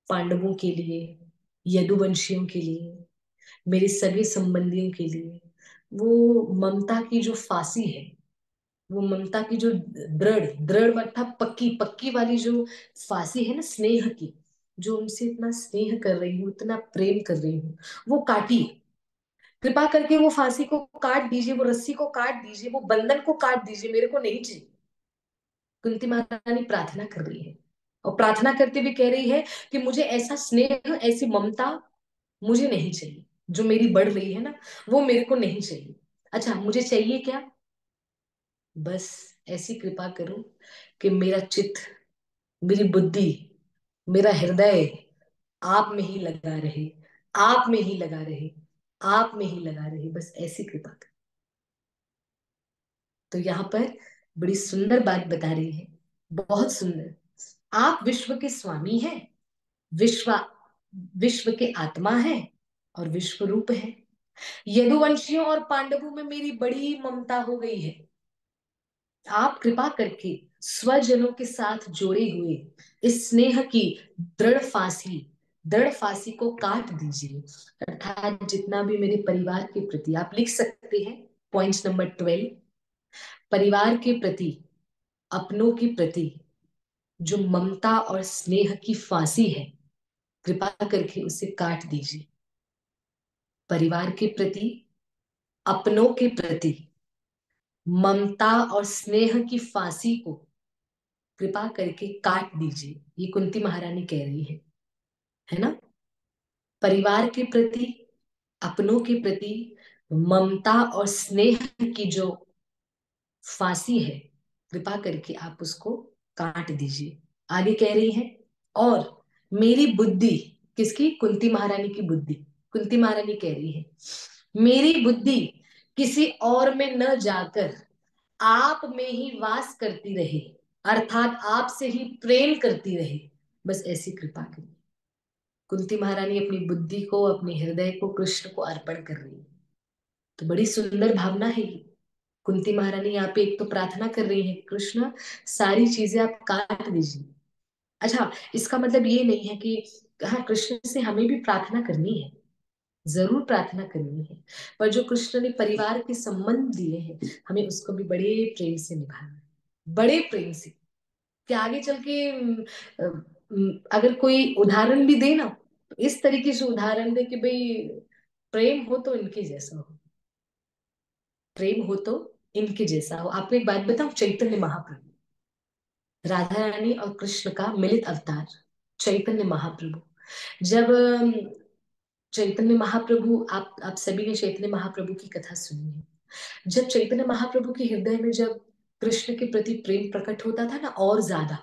पांडवों के लिए, यदुवंशियों के लिए, मेरे सगे संबंधियों के लिए, वो ममता की जो फांसी है, वो ममता की जो दृढ़ दृढ़ अर्थात पक्की पक्की वाली जो फांसी है ना स्नेह की, जो उनसे इतना स्नेह कर रही हूँ, इतना प्रेम कर रही हूँ, वो काटिए। कृपा करके वो फांसी को काट दीजिए, वो रस्सी को काट दीजिए, वो बंधन को काट दीजिए, मेरे को नहीं चाहिए। कुंती महारानी प्रार्थना कर रही है, और प्रार्थना करते हुए कह रही है कि मुझे ऐसा स्नेह, ऐसी ममता मुझे नहीं चाहिए, जो मेरी बढ़ रही है ना, वो मेरे को नहीं चाहिए। अच्छा, मुझे चाहिए क्या? बस ऐसी कृपा करो कि मेरा चित्त, मेरी बुद्धि, मेरा हृदय आप में ही लगा रहे, आप में ही लगा रहे, आप में ही लगा रहे, बस ऐसी कृपा कर। तो यहाँ पर बड़ी सुंदर बात बता रही है, बहुत सुंदर। आप विश्व के स्वामी हैं, विश्व विश्व के आत्मा है, और विश्व रूप है। यदुवंशियों और पांडवों में मेरी बड़ी ममता हो गई है। आप कृपा करके स्वजनों के साथ जोड़े हुए इस स्नेह की दृढ़ फांसी दृढ़ फांसी को काट दीजिए। अर्थात जितना भी मेरे परिवार के प्रति, आप लिख सकते हैं पॉइंट नंबर 12, परिवार के प्रति, अपनों के प्रति जो ममता और स्नेह की फांसी है, कृपा करके उसे काट दीजिए। परिवार के प्रति, अपनों के प्रति ममता और स्नेह की फांसी को कृपा करके काट दीजिए। ये कुंती महारानी कह रही है ना? परिवार के प्रति, अपनों के प्रति ममता और स्नेह की जो फांसी है, कृपा करके आप उसको काट दीजिए। आगे कह रही है, और मेरी बुद्धि, किसकी? कुंती महारानी की बुद्धि। कुंती महारानी कह रही है, मेरी बुद्धि किसी और में न जाकर आप में ही वास करती रहे, अर्थात आपसे ही प्रेम करती रहे, बस ऐसी कृपा करिए। कुंती महारानी अपनी बुद्धि को, अपने हृदय को कृष्ण को अर्पण कर रही है। तो बड़ी सुंदर भावना है ये। कुंती महारानी यहाँ पे एक तो प्रार्थना कर रही है, कृष्ण सारी चीजें आप काट दीजिए। अच्छा, इसका मतलब ये नहीं है कि, हाँ, कृष्ण से हमें भी प्रार्थना करनी है, जरूर प्रार्थना करनी है, पर जो कृष्ण ने परिवार के संबंध दिए हैं, हमें उसको भी बड़े प्रेम से निभाना है, बड़े प्रेम से। कि आगे चल के अगर कोई उदाहरण भी दे ना, तो इस तरीके से उदाहरण दे कि भाई, प्रेम हो तो इनके जैसा हो, प्रेम हो तो इनके जैसा हो। आपको एक बात बताऊं, चैतन्य महाप्रभु, राधा रानी और कृष्ण का मिलित अवतार चैतन्य महाप्रभु, जब चैतन्य महाप्रभु, आप सभी ने चैतन्य महाप्रभु की कथा सुनी है। जब चैतन्य महाप्रभु के हृदय में जब कृष्ण के प्रति प्रेम प्रकट होता था ना, और ज्यादा,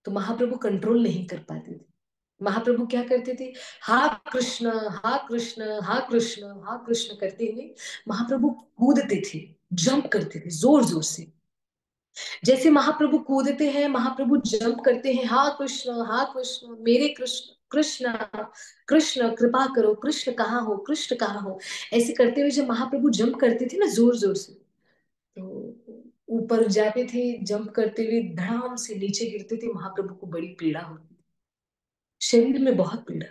तो महाप्रभु कंट्रोल नहीं कर पाते थे। महाप्रभु क्या करते थे? हा कृष्ण, हा कृष्ण, हा कृष्ण, हा कृष्ण करते हुए महाप्रभु कूदते थे, जंप करते थे जोर जोर से। जैसे महाप्रभु कूदते हैं, महाप्रभु जंप करते हैं, हा कृष्ण, मेरे कृष्ण, कृष्ण, कृष्ण कृपा करो, कृष्ण कहाँ हो, कृष्ण कहाँ हो, ऐसे करते हुए जब महाप्रभु जंप करते थे ना जोर जोर से, तो ऊपर जाते थे, जंप करते हुए धड़ाम से नीचे गिरते थे, महाप्रभु को बड़ी पीड़ा होती, शरीर में बहुत पीड़ा।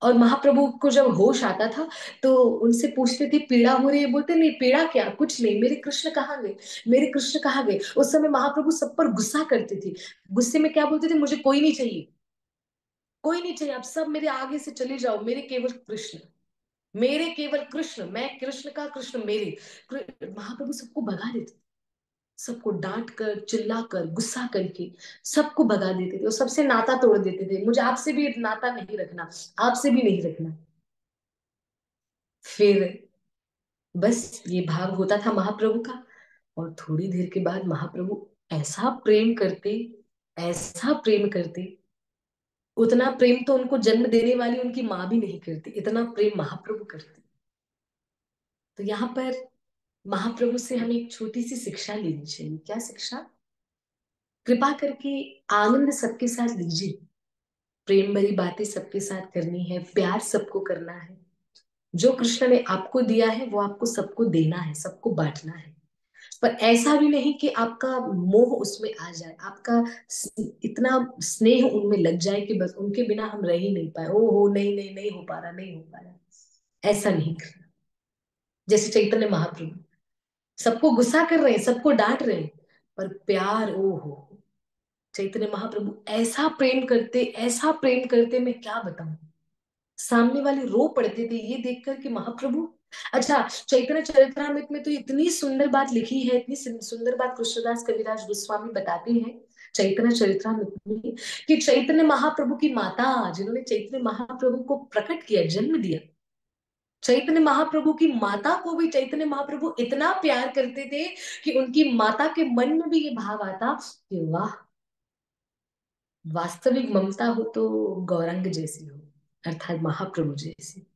और महाप्रभु को जब होश आता था, तो उनसे पूछते थे पीड़ा हो रही है, बोलते नहीं पीड़ा क्या, कुछ नहीं, मेरे कृष्ण कहाँ गए, मेरे कृष्ण कहाँ गए। उस समय महाप्रभु सब पर गुस्सा करते थे। गुस्से में क्या बोलते थे? मुझे कोई नहीं चाहिए, कोई नहीं चाहिए, आप सब मेरे आगे से चले जाओ, मेरे केवल कृष्ण, मेरे केवल कृष्ण, मैं कृष्ण का कृष्ण मेरे। महाप्रभु सबको भगा देते थे, सबको डांट कर, चिल्ला कर, गुस्सा करके सबको भगा देते थे, और सबसे नाता तोड़ देते थे, मुझे आपसे भी नाता नहीं रखना, आपसे भी नहीं रखना। फिर बस ये भाव होता था महाप्रभु का, और थोड़ी देर के बाद महाप्रभु ऐसा प्रेम करते, ऐसा प्रेम करते, उतना प्रेम तो उनको जन्म देने वाली उनकी माँ भी नहीं करती, इतना प्रेम महाप्रभु करते। तो यहाँ पर महाप्रभु से हमें एक छोटी सी शिक्षा लेनी चाहिए। क्या शिक्षा? कृपा करके आनंद सबके साथ लीजिए, प्रेम भरी बातें सबके साथ करनी है, प्यार सबको करना है। जो कृष्ण ने आपको दिया है वो आपको सबको देना है, सबको बांटना है। पर ऐसा भी नहीं कि आपका मोह उसमें आ जाए, आपका इतना स्नेह उनमें लग जाए कि बस उनके बिना हम रह ही नहीं पाए, ओ हो, नहीं नहीं नहीं हो पा रहा, नहीं हो पा रहा। ऐसा नहीं करना। जैसे चैतन्य महाप्रभु सबको गुस्सा कर रहे हैं, सबको डांट रहे हैं, पर प्यार, ओ हो, चैतन्य महाप्रभु ऐसा प्रेम करते, मैं क्या बताऊं। सामने वाले रो पड़ते थे ये देखकर कि महाप्रभु। अच्छा, चैतन्य चरितमृत में तो इतनी सुंदर बात लिखी है, इतनी सुंदर बात कृष्णदास कविराज गोस्वामी बताते हैं चैतन्य चरितमृत में, कि चैतन्य महाप्रभु की माता, जिन्होंने चैतन्य महाप्रभु को प्रकट किया, जन्म दिया, चैतन्य महाप्रभु की माता को भी चैतन्य महाप्रभु इतना प्यार करते थे कि उनकी माता के मन में भी ये भाव आता कि वाह, वास्तविक ममता हो तो गौरंग जैसी हो, अर्थात महाप्रभु जैसी।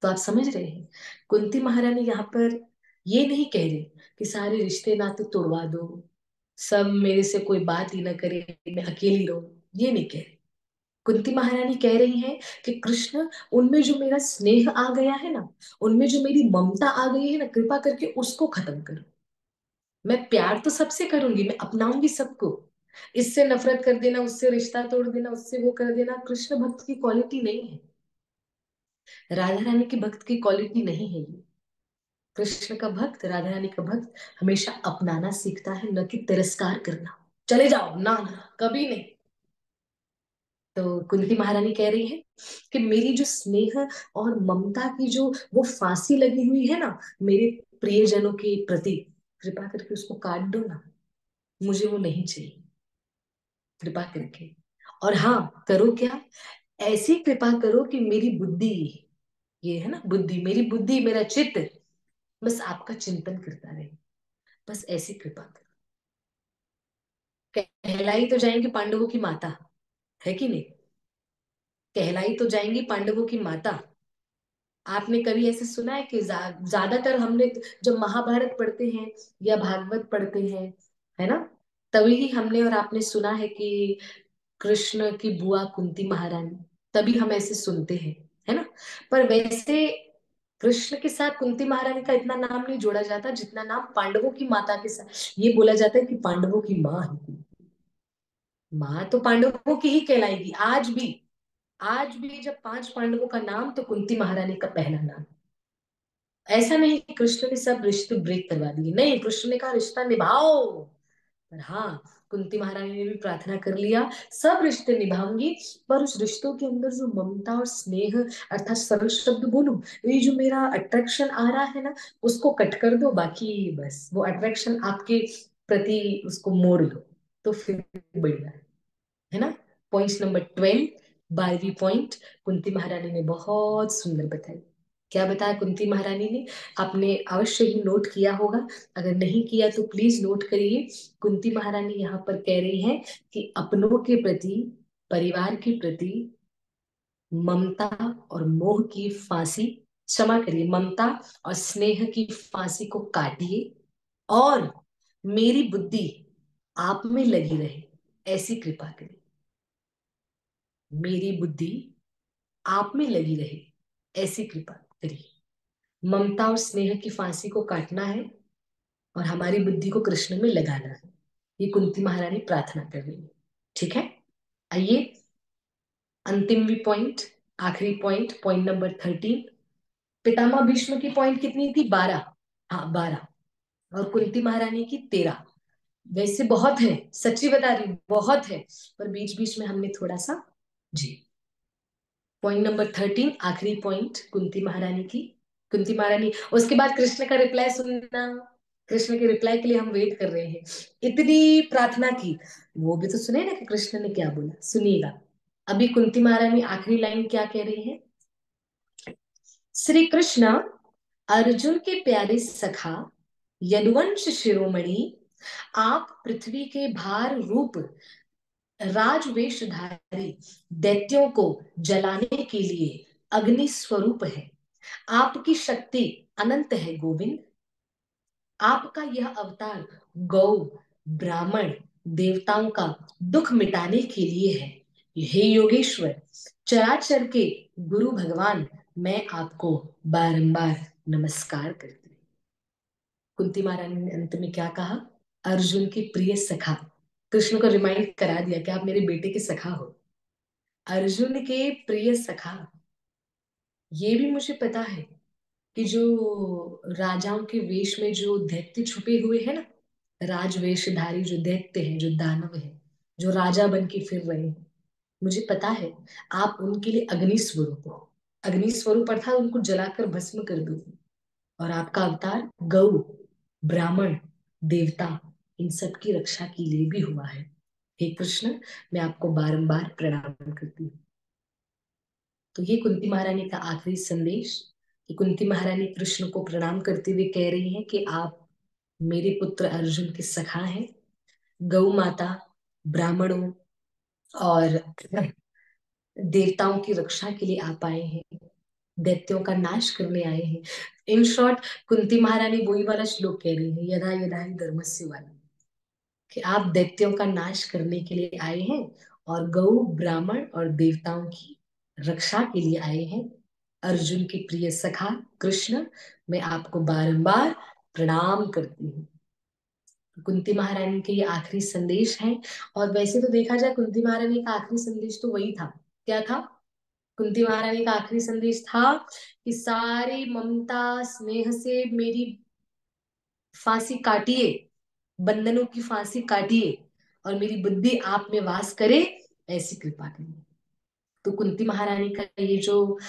तो आप समझ रहे हैं, कुंती महारानी यहाँ पर ये नहीं कह रही कि सारे रिश्ते नाते तोड़वा दो, सब मेरे से कोई बात ही ना करे, मैं अकेली रहूं, ये नहीं कह रही। कुंती महारानी कह रही हैं कि कृष्ण, उनमें जो मेरा स्नेह आ गया है ना, उनमें जो मेरी ममता आ गई है ना, कृपा करके उसको खत्म करो। मैं प्यार तो सबसे करूंगी, मैं अपनाऊंगी सबको, इससे नफरत कर देना, उससे रिश्ता तोड़ देना, उससे वो कर देना, कृष्ण भक्त की क्वालिटी नहीं है, राधा रानी के भक्त की क्वालिटी नहीं है ये। कृष्ण का भक्त, राधा रानी का भक्त हमेशा अपनाना सीखता है, न कि तिरस्कार करना, चले जाओ, ना ना, कभी नहीं। तो कुंती महारानी कह रही है कि मेरी जो स्नेह और ममता की जो वो फांसी लगी हुई है ना मेरे प्रियजनों के प्रति, कृपा करके उसको काट दो ना, मुझे वो नहीं चाहिए, कृपा करके। और हाँ, करो क्या, ऐसी कृपा करो कि मेरी बुद्धि, ये है ना बुद्धि, मेरी बुद्धि, मेरा चित्त बस आपका चिंतन करता रहे, बस ऐसी कृपा करो। कहलाई तो जाएंगी पांडवों की माता, है कि नहीं, कहलाई तो जाएंगी पांडवों की माता। आपने कभी ऐसे सुना है कि ज्यादातर हमने जब महाभारत पढ़ते हैं या भागवत पढ़ते हैं, है ना, तभी ही हमने और आपने सुना है कि कृष्ण की बुआ कुंती महारानी, तभी हम ऐसे सुनते हैं, है ना। पर वैसे कृष्ण के साथ कुंती महारानी का इतना नाम नहीं जोड़ा जाता जितना नाम पांडवों की माता के साथ, ये बोला जाता है कि पांडवों की माँ है। माँ तो पांडवों की ही कहलाएगी आज भी। आज भी जब पांच पांडवों का नाम, तो कुंती महारानी का पहला नाम। ऐसा नहीं कि कृष्ण ने सब रिश्ते ब्रेक करवा दिए, नहीं, कृष्ण ने कहा रिश्ता निभाओ। पर हाँ, कुंती महारानी ने भी प्रार्थना कर लिया, सब रिश्ते निभाऊंगी, पर उस रिश्तों के अंदर जो ममता और स्नेह, अर्थात सरल शब्द बोलूं, ये जो मेरा अट्रैक्शन आ रहा है ना, उसको कट कर दो, बाकी बस वो अट्रैक्शन आपके प्रति उसको मोड़ लो, तो फिर बढ़िया है ना। पॉइंट नंबर 12, 12वीं पॉइंट, कुंती महारानी ने बहुत सुंदर बताई। क्या बताया कुंती महारानी ने, आपने अवश्य ही नोट किया होगा, अगर नहीं किया तो प्लीज नोट करिए। कुंती महारानी यहाँ पर कह रही है कि अपनों के प्रति, परिवार के प्रति ममता और मोह की फांसी, क्षमा करिए, ममता और स्नेह की फांसी को काटिए, और मेरी बुद्धि आप में लगी रहे, ऐसी कृपा करिए। मेरी बुद्धि आप में लगी रहे, ऐसी कृपा करिए। ममता और स्नेह की फांसी को काटना है और हमारी बुद्धि को कृष्ण में लगाना है, ये कुंती महारानी प्रार्थना कर रही है। ठीक है, आइए अंतिम पॉइंट, आखिरी पॉइंट, पॉइंट नंबर 13। पितामह भीष्म की पॉइंट कितनी थी, 12, हाँ 12, और कुंती महारानी की 13। वैसे बहुत है, सच्ची बता रही हूँ बहुत है, पर बीच बीच में हमने थोड़ा सा, जी। पॉइंट नंबर 13, आखिरी पॉइंट कुंती महारानी की। कुंती महारानी, उसके बाद कृष्ण का रिप्लाई सुनना, कृष्ण के रिप्लाई के लिए हम वेट कर रहे हैं। इतनी प्रार्थना की, वो भी तो सुने ना कि कृष्ण ने क्या बोला, सुनिएगा। अभी कुंती महारानी आखिरी लाइन क्या कह रही है, श्री कृष्ण, अर्जुन के प्यारे सखा, यदुवंश शिरोमणि, आप पृथ्वी के भार रूप राजवेशधारी दैत्यों को जलाने के लिए अग्नि स्वरूप है। आपकी शक्ति अनंत है गोविंद। आपका यह अवतार गौ, ब्राह्मण, देवताओं का दुख मिटाने के लिए है। हे योगेश्वर, चराचर के गुरु भगवान, मैं आपको बारंबार नमस्कार करती हूँ। कुंती महारानी ने अंत में क्या कहा, अर्जुन के प्रिय सखा, कृष्ण को रिमाइंड करा दिया कि आप मेरे बेटे के सखा हो, अर्जुन के प्रिय सखा। ये भी मुझे पता है कि जो राजाओं के वेश में जो दैत्य छुपे हुए हैं ना, राजवेशधारी जो दैत्य हैं, जो दानव हैं, जो राजा बन के फिर रहे हैं, मुझे पता है आप उनके लिए अग्नि स्वरूप हो। अग्नि स्वरूप अर्थात उनको जलाकर भस्म कर दो। और आपका अवतार गौ, ब्राह्मण, देवता, इन सब की रक्षा के लिए भी हुआ है। हे कृष्ण, मैं आपको बारंबार प्रणाम करती हूँ। तो ये कुंती महारानी का आखिरी संदेश, कि कुंती महारानी कृष्ण को प्रणाम करते हुए कह रही हैं कि आप मेरे पुत्र अर्जुन के सखा हैं। गौ माता, ब्राह्मणों और देवताओं की रक्षा के लिए आप आए हैं, दैत्यों का नाश करने आए हैं। इन शॉर्ट, कुंती महारानी वही वाला श्लोक कह रही है, यदा यदा ही धर्मस्य वाला, कि आप दैत्यों का नाश करने के लिए आए हैं और गौ, ब्राह्मण और देवताओं की रक्षा के लिए आए हैं। अर्जुन के प्रिय सखा कृष्ण, मैं आपको बारंबार प्रणाम करती हूँ। कुंती महारानी के ये आखिरी संदेश है। और वैसे तो देखा जाए, कुंती महारानी का आखिरी संदेश तो वही था। क्या था? कुंती महारानी का आखिरी संदेश था कि सारी ममता स्नेह से मेरी फांसी काटिए, बंधनों की फांसी काटिए, और मेरी बुद्धि आप में वास करे, ऐसी कृपा करिए। तो कुंती महारानी का ये जो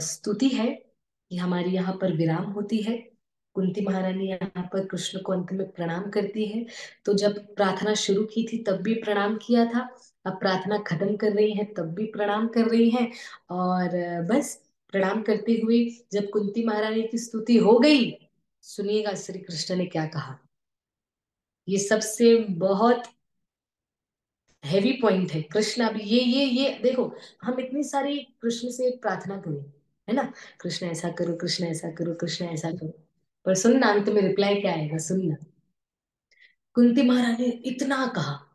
स्तुति है, ये हमारी यहाँ पर विराम होती है। कुंती महारानी यहाँ पर कृष्ण को अंत में प्रणाम करती है। तो जब प्रार्थना शुरू की थी तब भी प्रणाम किया था, अब प्रार्थना खत्म कर रही है तब भी प्रणाम कर रही है। और बस प्रणाम करते हुए जब कुंती महारानी की स्तुति हो गई, सुनिएगा श्री कृष्ण ने क्या कहा। ये सबसे बहुत हैवी पॉइंट है। कृष्ण अभी ये देखो, हम इतनी सारी कृष्ण से प्रार्थना करें, है ना, कृष्ण ऐसा करो, कृष्ण ऐसा करो, कृष्ण ऐसा करो, पर सुन ना, अंत में रिप्लाई क्या आएगा, सुन ना। कुंती महारानी ने इतना कहा,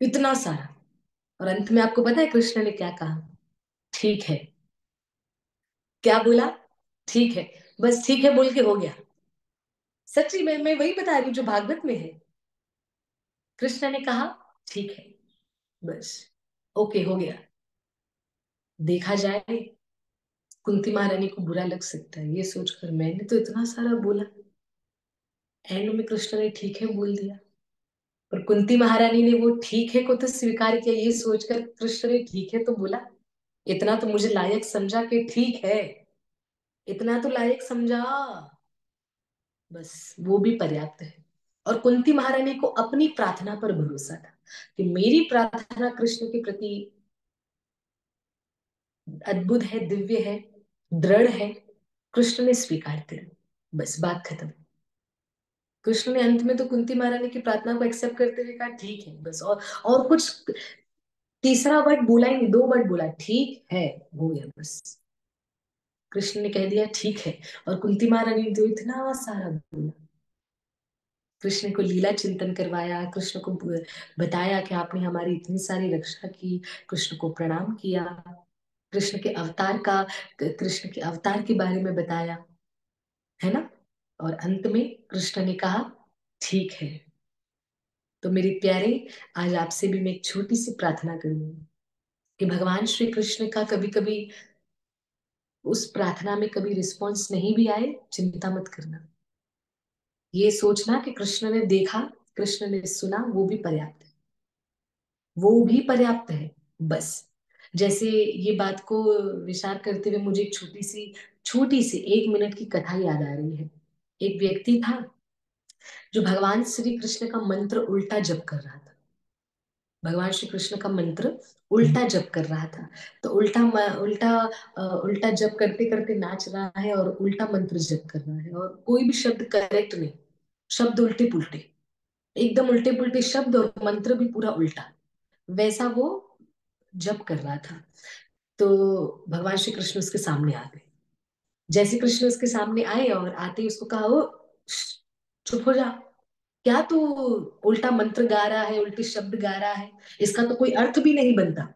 इतना सारा, और अंत में आपको पता है कृष्ण ने क्या कहा? ठीक है। क्या बोला? ठीक है। बस ठीक है बोल के हो गया। सच्ची मैं वही बता रही हूँ जो भागवत में है। कृष्ण ने कहा ठीक है, बस ओके हो गया। देखा जाए, कुंती महारानी को बुरा लग सकता है ये सोचकर मैंने तो इतना सारा बोला, एंड में कृष्ण ने ठीक है बोल दिया। पर कुंती महारानी ने वो ठीक है को तो स्वीकार किया, ये सोचकर कृष्ण ने ठीक है तो बोला। इतना तो मुझे लायक समझा कि ठीक है, इतना तो लायक समझा, बस वो भी पर्याप्त है। और कुंती महारानी को अपनी प्रार्थना पर भरोसा था कि मेरी प्रार्थना कृष्ण के प्रति अद्भुत है, दिव्य है, दृढ़ है, कृष्ण ने स्वीकार कर, बस बात खत्म। कृष्ण ने अंत में तो कुंती महारानी की प्रार्थना को एक्सेप्ट करते हुए कहा ठीक है, बस। और कुछ तीसरा वर्ड बोला ही नहीं, दो वर्ड बोला, ठीक है, हो गया बस। कृष्ण ने कह दिया ठीक है, और कुंती महारानी ने तो इतना सारा बोला, कृष्ण को लीला चिंतन करवाया, कृष्ण को बताया कि आपने हमारी इतनी सारी रक्षा की, कृष्ण को प्रणाम किया, कृष्ण के अवतार का, कृष्ण के अवतार के बारे में बताया, है ना। और अंत में कृष्ण ने कहा ठीक है। तो मेरे प्यारे, आज आपसे भी मैं एक छोटी सी प्रार्थना करूंगी कि भगवान श्री कृष्ण का कभी कभी उस प्रार्थना में कभी रिस्पॉन्स नहीं भी आए, चिंता मत करना। ये सोचना कि कृष्ण ने देखा, कृष्ण ने सुना, वो भी पर्याप्त है, वो भी पर्याप्त है, बस। जैसे ये बात को विचार करते हुए मुझे एक छोटी सी 1 मिनट की कथा याद आ रही है। एक व्यक्ति था जो भगवान श्री कृष्ण का मंत्र उल्टा जप कर रहा था। भगवान श्री कृष्ण का मंत्र उल्टा जप कर रहा था। तो उल्टा जप करते करते नाच रहा है और उल्टा मंत्र जप कर रहा है, और कोई भी शब्द करेक्ट नहीं, शब्द उल्टे पुल्टे, एकदम उल्टे पुल्टे शब्द, और मंत्र भी पूरा उल्टा, वैसा वो जप कर रहा था। तो भगवान श्री कृष्ण उसके सामने आ गए। जैसे कृष्ण उसके सामने आए और आते ही उसको कहा, ओ चुप हो जा, क्या तू उल्टा मंत्र गा रहा है, उल्टे शब्द गा रहा है, इसका तो कोई अर्थ भी नहीं बनता।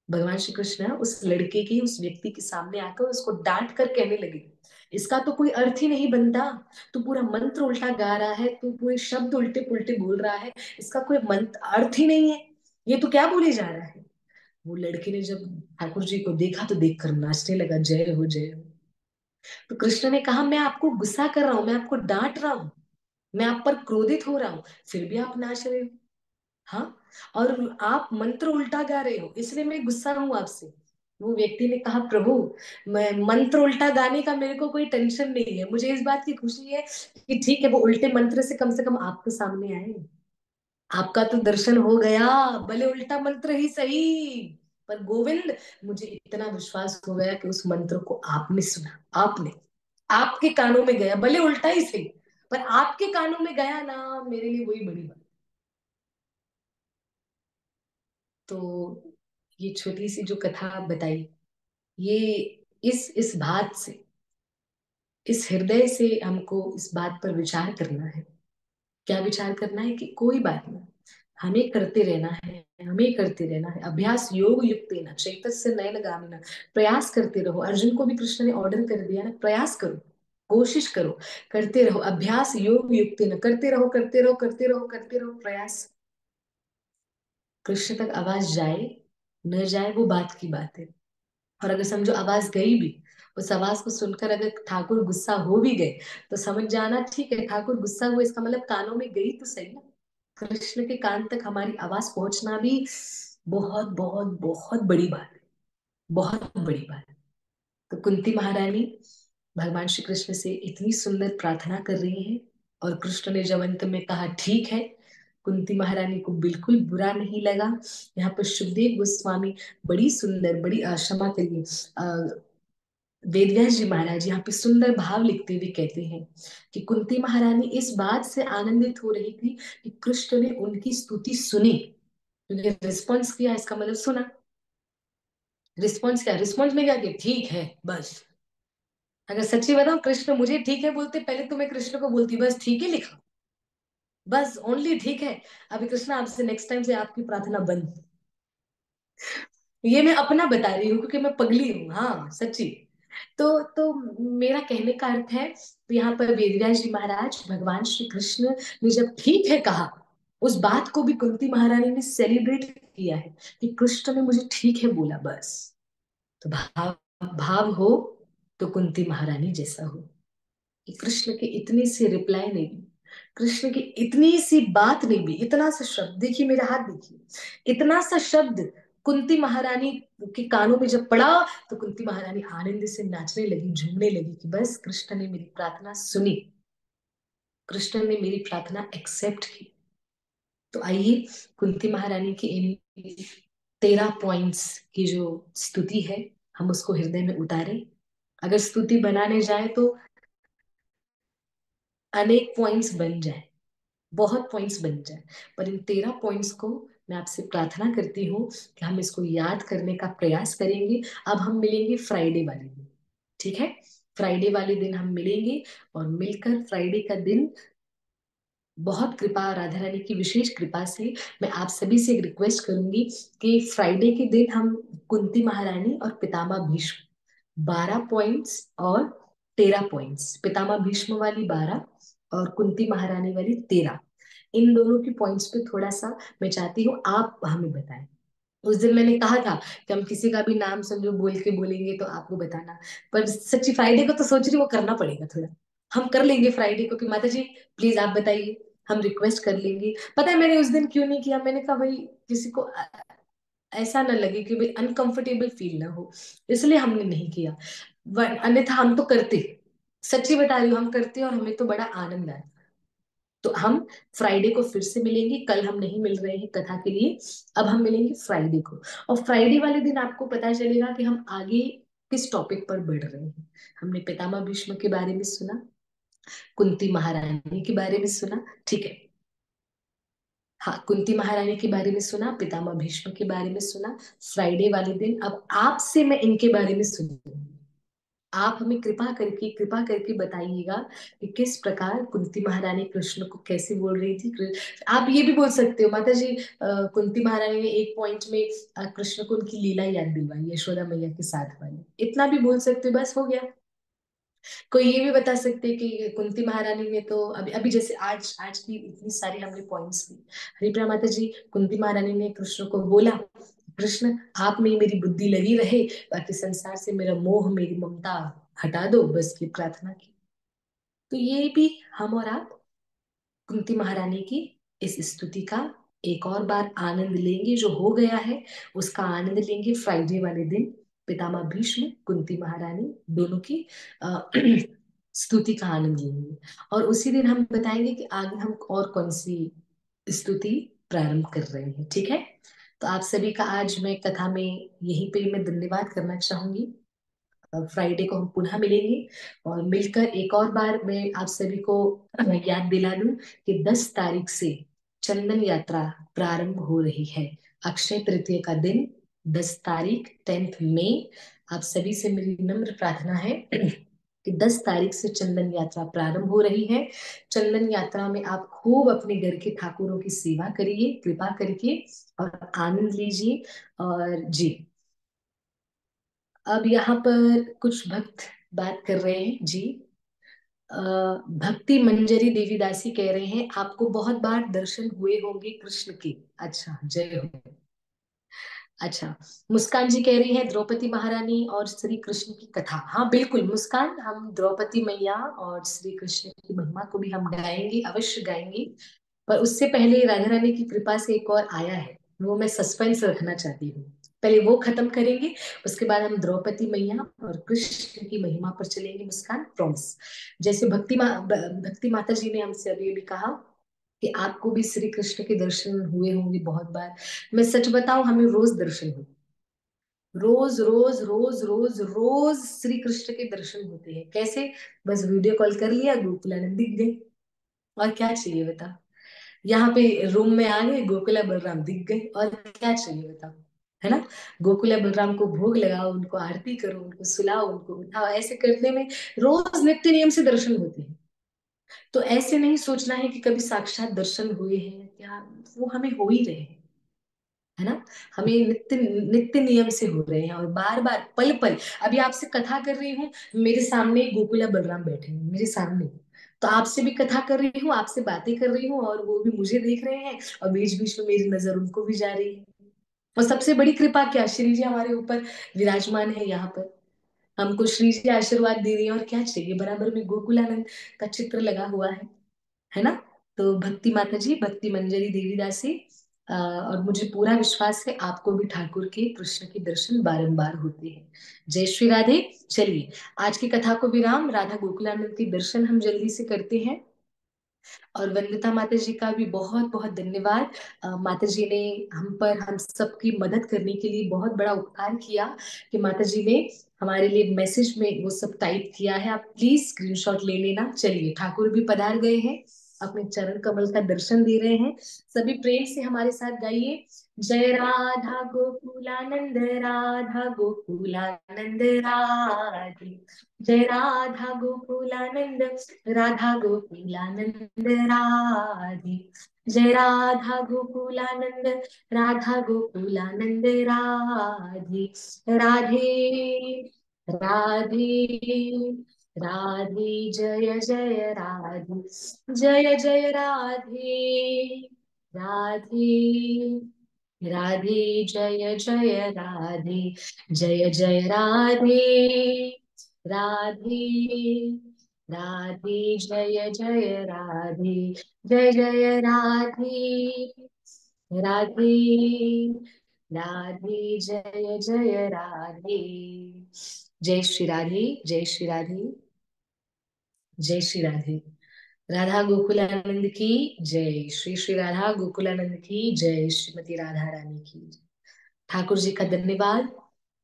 भगवान श्री कृष्ण उस लड़के की, उस व्यक्ति के सामने आकर उसको डांट कर कहने लगे, इसका तो कोई अर्थ ही नहीं बनता, तू पूरा मंत्र उल्टा गा रहा है, तू पूरे शब्द उल्टे पुल्टे बोल रहा है, इसका कोई मंत्र अर्थ ही नहीं है, ये तो क्या बोले जा रहा है। वो लड़के ने जब ठाकुर जी को देखा तो देखकर नाचने लगा, जय हो जय हो। तो कृष्ण ने कहा, मैं आपको गुस्सा कर रहा हूं, मैं आपको डांट रहा हूं, मैं आप पर क्रोधित हो रहा हूं, फिर भी आप नाच रहे हो। हाँ, और आप मंत्र उल्टा गा रहे हो, इसलिए मैं गुस्सा हूं आपसे। वो व्यक्ति ने कहा, प्रभु, मैं मंत्र उल्टा गाने का मेरे को कोई टेंशन नहीं है, मुझे इस बात की खुशी है कि ठीक है वो उल्टे मंत्र से कम आपके सामने आए, आपका तो दर्शन हो गया, भले उल्टा मंत्र ही सही। पर गोविंद, मुझे इतना विश्वास हो गया कि उस मंत्र को आपने सुना, आपने, आपके कानों में गया, भले उल्टा ही सही, पर आपके कानों में गया ना, मेरे लिए वही बड़ी बात। तो ये छोटी सी जो कथा आप बताई, ये इस बात से, इस हृदय से हमको इस बात पर विचार करना है। क्या विचार करना है? कि कोई बात नहीं, हमें करते रहना है, हमें करते रहना है। अभ्यास योग युक्तेन चैतस्य नयन गामिना, प्रयास करते रहो। अर्जुन को भी कृष्ण ने ऑर्डर कर दिया ना, प्रयास करो, कोशिश करो, करते रहो। अभ्यास योग युक्तेन, करते रहो, करते रहो, करते रहो, करते रहो, प्रयास। कृष्ण तक आवाज जाए न जाए वो बात की बात है। और अगर समझो आवाज गई भी, उस आवाज को सुनकर अगर ठाकुर गुस्सा हो भी गए, तो समझ जाना ठीक है, ठाकुर गुस्सा हुए, इसका मतलब कानों में गई तो सही ना। कृष्ण के कान तक हमारी आवाज पहुंचना भी बहुत बहुत बहुत बड़ी बात है, बहुत बड़ी बात है। तो कुंती महारानी भगवान श्री कृष्ण से इतनी सुंदर प्रार्थना कर रही है, और कृष्ण ने जब अंत में कहा ठीक है, कुंती महारानी को बिल्कुल बुरा नहीं लगा। यहाँ पर सुखदेव गोस्वामी बड़ी सुंदर, बड़ी क्षमा करिए, वेदव्यास जी महाराज यहाँ पे सुंदर भाव लिखते हुए कहते हैं कि कुंती महारानी इस बात से आनंदित हो रही थी कि कृष्ण ने उनकी स्तुति सुनी, क्योंकि रिस्पॉन्स किया, इसका मतलब सुना। रिस्पॉन्स क्या? रिस्पॉन्स में क्या किया? ठीक है बस। अगर सच्ची बताऊं, कृष्ण मुझे ठीक है बोलते, पहले तो मैं कृष्ण को बोलती बस ठीक है लिखा, बस ओनली ठीक है। अभी कृष्ण आपसे नेक्स्ट टाइम से आपकी प्रार्थना बंद। ये मैं अपना बता रही हूँ क्योंकि मैं पगली हूँ, हाँ सच्ची। तो मेरा कहने का अर्थ है, तो यहाँ पर वेदव्यास जी महाराज, भगवान श्री कृष्ण ने जब ठीक है कहा, उस बात को भी कुंती महारानी ने सेलिब्रेट किया है कि कृष्ण ने मुझे ठीक है बोला, बस। तो भाव, भाव हो तो कुंती महारानी जैसा हो, कि कृष्ण के इतने से रिप्लाई नहीं भी, कृष्ण की इतनी सी बात नहीं भी, इतना सा शब्द, देखिए मेरा हाथ देखिए, इतना सा शब्द कुंती महारानी के कानों में जब पड़ा, तो कुंती महारानी आनंद से नाचने लगी, झूमने लगी कि बस कृष्ण ने मेरी प्रार्थना सुनी, कृष्ण ने मेरी प्रार्थना एक्सेप्ट की। तो आइए कुंती महारानी की इन 13 पॉइंट्स की जो स्तुति है, हम उसको हृदय में उतारें। अगर स्तुति बनाने जाए तो अनेक पॉइंट्स बन जाए, बहुत पॉइंट्स बन जाए, पर इन 13 पॉइंट्स को मैं आपसे प्रार्थना करती हूँ कि हम इसको याद करने का प्रयास करेंगे। अब हम मिलेंगे फ्राइडे वाले दिन, ठीक है? फ्राइडे वाले दिन हम मिलेंगे, और मिलकर फ्राइडे का दिन, बहुत कृपा, राधा रानी की विशेष कृपा से मैं आप सभी से एक रिक्वेस्ट करूंगी कि फ्राइडे के दिन हम कुंती महारानी और पितामह भीष्म 12 पॉइंट्स और 13 पॉइंट्स, पितामह भीष्म वाली 12 और कुंती महारानी वाली 13, इन दोनों की पॉइंट्स पे थोड़ा सा मैं चाहती हूँ आप हमें बताएं। उस दिन मैंने कहा था कि हम किसी का भी नाम समझो बोल के बोलेंगे तो आपको बताना, पर सच्ची फ्राइडे को तो सोच रही हूँ वो करना पड़ेगा थोड़ा। हम कर लेंगे फ्राइडे को कि माता जी प्लीज आप बताइए, हम रिक्वेस्ट कर लेंगे। पता है मैंने उस दिन क्यों नहीं किया? मैंने कहा भाई किसी को ऐसा ना लगे कि भाई अनकंफर्टेबल फील ना हो, इसलिए हमने नहीं किया। अन्यथा हम तो करते, सच्ची बता रही हूँ, हम करते और हमें तो बड़ा आनंद आया। तो हम फ्राइडे को फिर से मिलेंगे, कल हम नहीं मिल रहे हैं कथा के लिए, अब हम मिलेंगे फ्राइडे को। और फ्राइडे वाले दिन आपको पता चलेगा कि हम आगे किस टॉपिक पर बढ़ रहे हैं। हमने पितामह भीष्म के बारे में सुना, कुंती महारानी के बारे में सुना, ठीक है, हाँ कुंती महारानी के बारे में सुना, पितामह भीष्म के बारे में सुना। फ्राइडे वाले दिन अब आपसे मैं इनके बारे में सुनूंगी। आप हमें कृपा करके बताइएगा कि किस प्रकार कुंती महारानी कृष्ण को कैसे बोल रही थी। आप ये भी बोल सकते हो माता जी, कुंती महारानी ने एक पॉइंट में कृष्ण को उनकी लीला याद दिलवाई, यशोदा मैया के साथ वाली, इतना भी बोल सकते हो, बस हो गया। कोई ये भी बता सकते हैं कि कुंती महारानी ने तो अभी अभी जैसे आज आज की इतनी सारी हमने पॉइंट्स ली, हरिप्रिया माता जी, कुंती महारानी ने कृष्ण को बोला, कृष्ण आप में ही मेरी बुद्धि लगी रहे, बाकी संसार से मेरा मोह मेरी ममता हटा दो, बस ये प्रार्थना की। तो ये भी हम और आप कुंती महारानी की इस स्तुति का एक और बार आनंद लेंगे, जो हो गया है उसका आनंद लेंगे फ्राइडे वाले दिन। पितामह भीष्म, कुंती महारानी दोनों की अ, स्तुति का आनंद लेंगे। और उसी दिन हम बताएंगे कि आगे हम और कौन सी स्तुति प्रारंभ कर रहे हैं, ठीक है। तो आप सभी का आज मैं कथा में यहीं पे मैं धन्यवाद करना चाहूंगी। फ्राइडे को हम पुनः मिलेंगे, और मिलकर एक और बार मैं आप सभी को याद दिला दूं कि 10 तारीख से चंदन यात्रा प्रारंभ हो रही है। अक्षय तृतीया का दिन 10 तारीख, 10 मई। आप सभी से मेरी नम्र प्रार्थना है कि 10 तारीख से चंदन यात्रा प्रारंभ हो रही है। चंदन यात्रा में आप खूब अपने घर के ठाकुरों की सेवा करिए, कृपा करके, और आनंद लीजिए। और जी, अब यहाँ पर कुछ भक्त बात कर रहे हैं जी। अ, भक्ति मंजरी देवीदासी कह रहे हैं आपको बहुत बार दर्शन हुए होंगे कृष्ण के। अच्छा, जय हो। अच्छा, मुस्कान जी कह रही है द्रौपदी महारानी और श्री कृष्ण की कथा। हाँ बिल्कुल मुस्कान, हम द्रौपदी मैया और श्री कृष्ण की महिमा को भी हम गाएंगे, अवश्य गाएंगे। पर उससे पहले राधा रानी की कृपा से एक और आया है, वो मैं सस्पेंस रखना चाहती हूँ। पहले वो खत्म करेंगे, उसके बाद हम द्रौपदी मैया और कृष्ण की महिमा पर चलेंगे। मुस्कान प्रॉमिस। जैसे भक्ति माता जी ने हमसे अभी अभी कहा कि आपको भी श्री कृष्ण के दर्शन हुए होंगे बहुत बार। मैं सच बताऊं, हमें रोज दर्शन हुए, रोज रोज रोज रोज रोज श्री कृष्ण के दर्शन होते हैं। कैसे? बस वीडियो कॉल कर लिया, गोकुलानंद दिख गए, और क्या चाहिए बता। यहाँ पे रूम में आ गए, गोकुला बलराम दिख गए, और क्या चाहिए बताओ, है ना। गोकुला बलराम को भोग लगाओ, उनको आरती करो, उनको सुलाओ, उनको उठाओ, ऐसे करने में रोज नित्य नियम से दर्शन होते हैं। तो ऐसे नहीं सोचना है कि कभी साक्षात दर्शन हुए हैं क्या, वो हमें हो ही रहे हैं, है ना। हमें नित्य नित्य नियम से हो रहे हैं, और बार बार पल पल। अभी आपसे कथा कर रही हूँ, मेरे सामने गोकुला बलराम बैठे हैं मेरे सामने। तो आपसे भी कथा कर रही हूँ, आपसे बातें कर रही हूँ, और वो भी मुझे देख रहे हैं, और बीच बीच में मेरी नजर उनको भी जा रही है। और सबसे बड़ी कृपा क्या, श्री जी हमारे ऊपर विराजमान है यहाँ पर, हमको श्री जी आशीर्वाद दे रही है, और क्या चाहिए, बराबर में गोकुलानंद का चित्र लगा हुआ है ना। तो भक्ति माता जी, भक्ति मंजरी देवीदासी, और मुझे पूरा विश्वास है आपको भी ठाकुर के, कृष्ण के दर्शन बारंबार होते हैं। जय श्री राधे। चलिए, आज की कथा को विराम, राधा गोकुलानंद के दर्शन हम जल्दी से करते हैं। और वंदिता माता जी का भी बहुत बहुत धन्यवाद। माता जी ने हम पर, हम सबकी मदद करने के लिए बहुत बड़ा उपकार किया, कि माता जी ने हमारे लिए मैसेज में वो सब टाइप किया है। आप प्लीज स्क्रीनशॉट ले लेना। चलिए, ठाकुर भी पधार गए हैं, अपने चरण कमल का दर्शन दे रहे हैं। सभी प्रेम से हमारे साथ गाइए, जय राधा गोकुलानंद, राधा गोकुलानंद राधे। जय राधा गोकुलानंद, राधा गोकुलानंद राधे। जय राधा गोकुलानंद, राधा गोकुलानंद राधे। राधे राधे राधे, जय जय राधे, जय जय राधे। राधे राधे, जय जय राधे, जय जय राधे। राधे राधे, जय जय राधे, जय जय राधे। राधे राधे, जय जय राधे। जय श्री राधे, जय श्री राधे, जय श्री राधे। राधा गोकुलानंद की जय, श्री श्री राधा गोकुलानंद की जय, श्रीमती राधा रानी की जय। ठाकुर जी का धन्यवाद,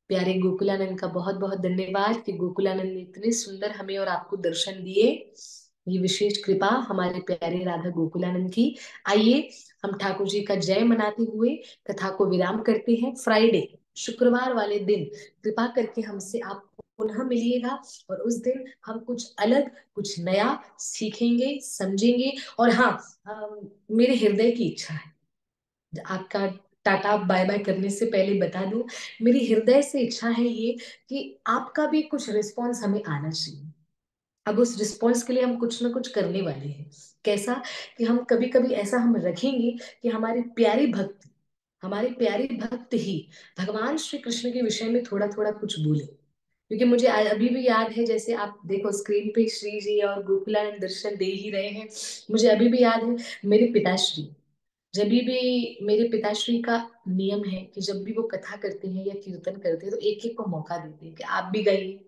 प्यारे गोकुलानंद का बहुत बहुत धन्यवाद, कि गोकुलानंद ने इतने सुंदर हमें और आपको दर्शन दिए। ये विशेष कृपा हमारे प्यारे राधा गोकुलानंद की। आइए, हम ठाकुर जी का जय मनाते हुए कथा को विराम करते हैं। फ्राइडे, शुक्रवार वाले दिन कृपा करके हमसे आप पुनः मिलिएगा, और उस दिन हम कुछ अलग, कुछ नया सीखेंगे, समझेंगे। और हाँ, मेरे हृदय की इच्छा है, आपका टाटा बाय बाय करने से पहले बता दूं, मेरी हृदय से इच्छा है ये, कि आपका भी कुछ रिस्पॉन्स हमें आना चाहिए। अब उस रिस्पॉन्स के लिए हम कुछ ना कुछ करने वाले हैं। कैसा? कि हम कभी कभी ऐसा हम रखेंगे कि हमारे प्यारे भक्त ही भगवान श्री कृष्ण के विषय में थोड़ा थोड़ा कुछ बोले। क्योंकि मुझे अभी भी याद है, जैसे आप देखो स्क्रीन पे श्री जी और गोकुलानंद दर्शन दे ही रहे हैं, मुझे अभी भी याद है मेरे पिताश्री जब भी मेरे पिताश्री का नियम है कि जब भी वो कथा करते हैं या कीर्तन करते हैं तो एक एक को मौका देते हैं कि आप भी गाइए,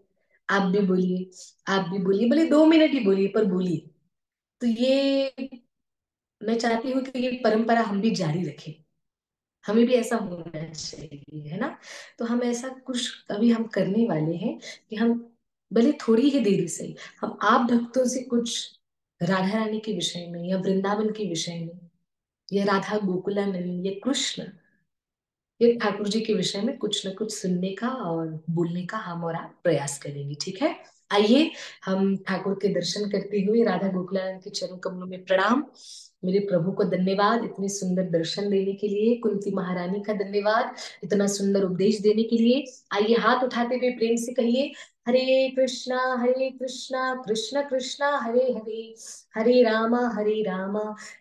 आप भी बोलिए, आप भी बोलिए, भले 2 मिनट ही बोलिए पर बोलिए। तो ये मैं चाहती हूँ कि ये परंपरा हम भी जारी रखें, हमें भी ऐसा होना चाहिए, है ना। तो हम ऐसा कुछ अभी हम करने वाले हैं कि हम भले थोड़ी ही देरी से हम आप भक्तों से कुछ राधा रानी के विषय में या वृंदावन के विषय में या राधा गोकुलानंद या कृष्ण ये ठाकुर जी के विषय में कुछ न कुछ सुनने का और बोलने का हम और आप प्रयास करेंगे, ठीक है। आइए हम ठाकुर के दर्शन करते हुए राधा गोकुलानंद के चरण कमलों में प्रणाम। मेरे प्रभु को धन्यवाद इतने सुंदर दर्शन देने के लिए, कुंती महारानी का धन्यवाद इतना सुंदर उपदेश देने के लिए। आइए हाथ उठाते हुए प्रेम से कहिए, हरे कृष्णा कृष्ण कृष्णा हरे हरे, हरे राम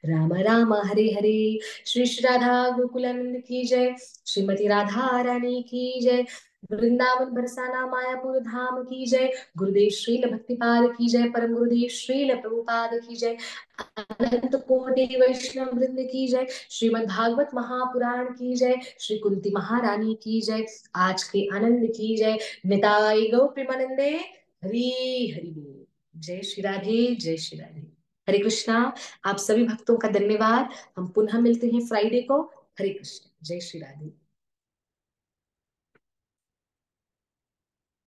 राम राम हरे हरे। श्री श्री राधा गोकुलानंद की जय, श्रीमती राधा रानी की जय, वृंदावन बरसाना मायापुर धाम की जय, गुरुदेव श्रील भक्तिपाद की जय, परम गुरुदेव श्रील प्रभुपाद की जय, अनंत कोटि वैष्णव वृंद की जय, श्रीमद् भागवत महापुराण की जय, श्री कुंती महारानी की जय, आज के आनंद की जय, निताई गौ प्रेमानंदे, हरि हरि बोल। जय श्री राधे, जय श्री राधे। हरे कृष्णा। आप सभी भक्तों का धन्यवाद। हम पुनः मिलते हैं फ्राइडे को। हरे कृष्ण, जय श्री राधे।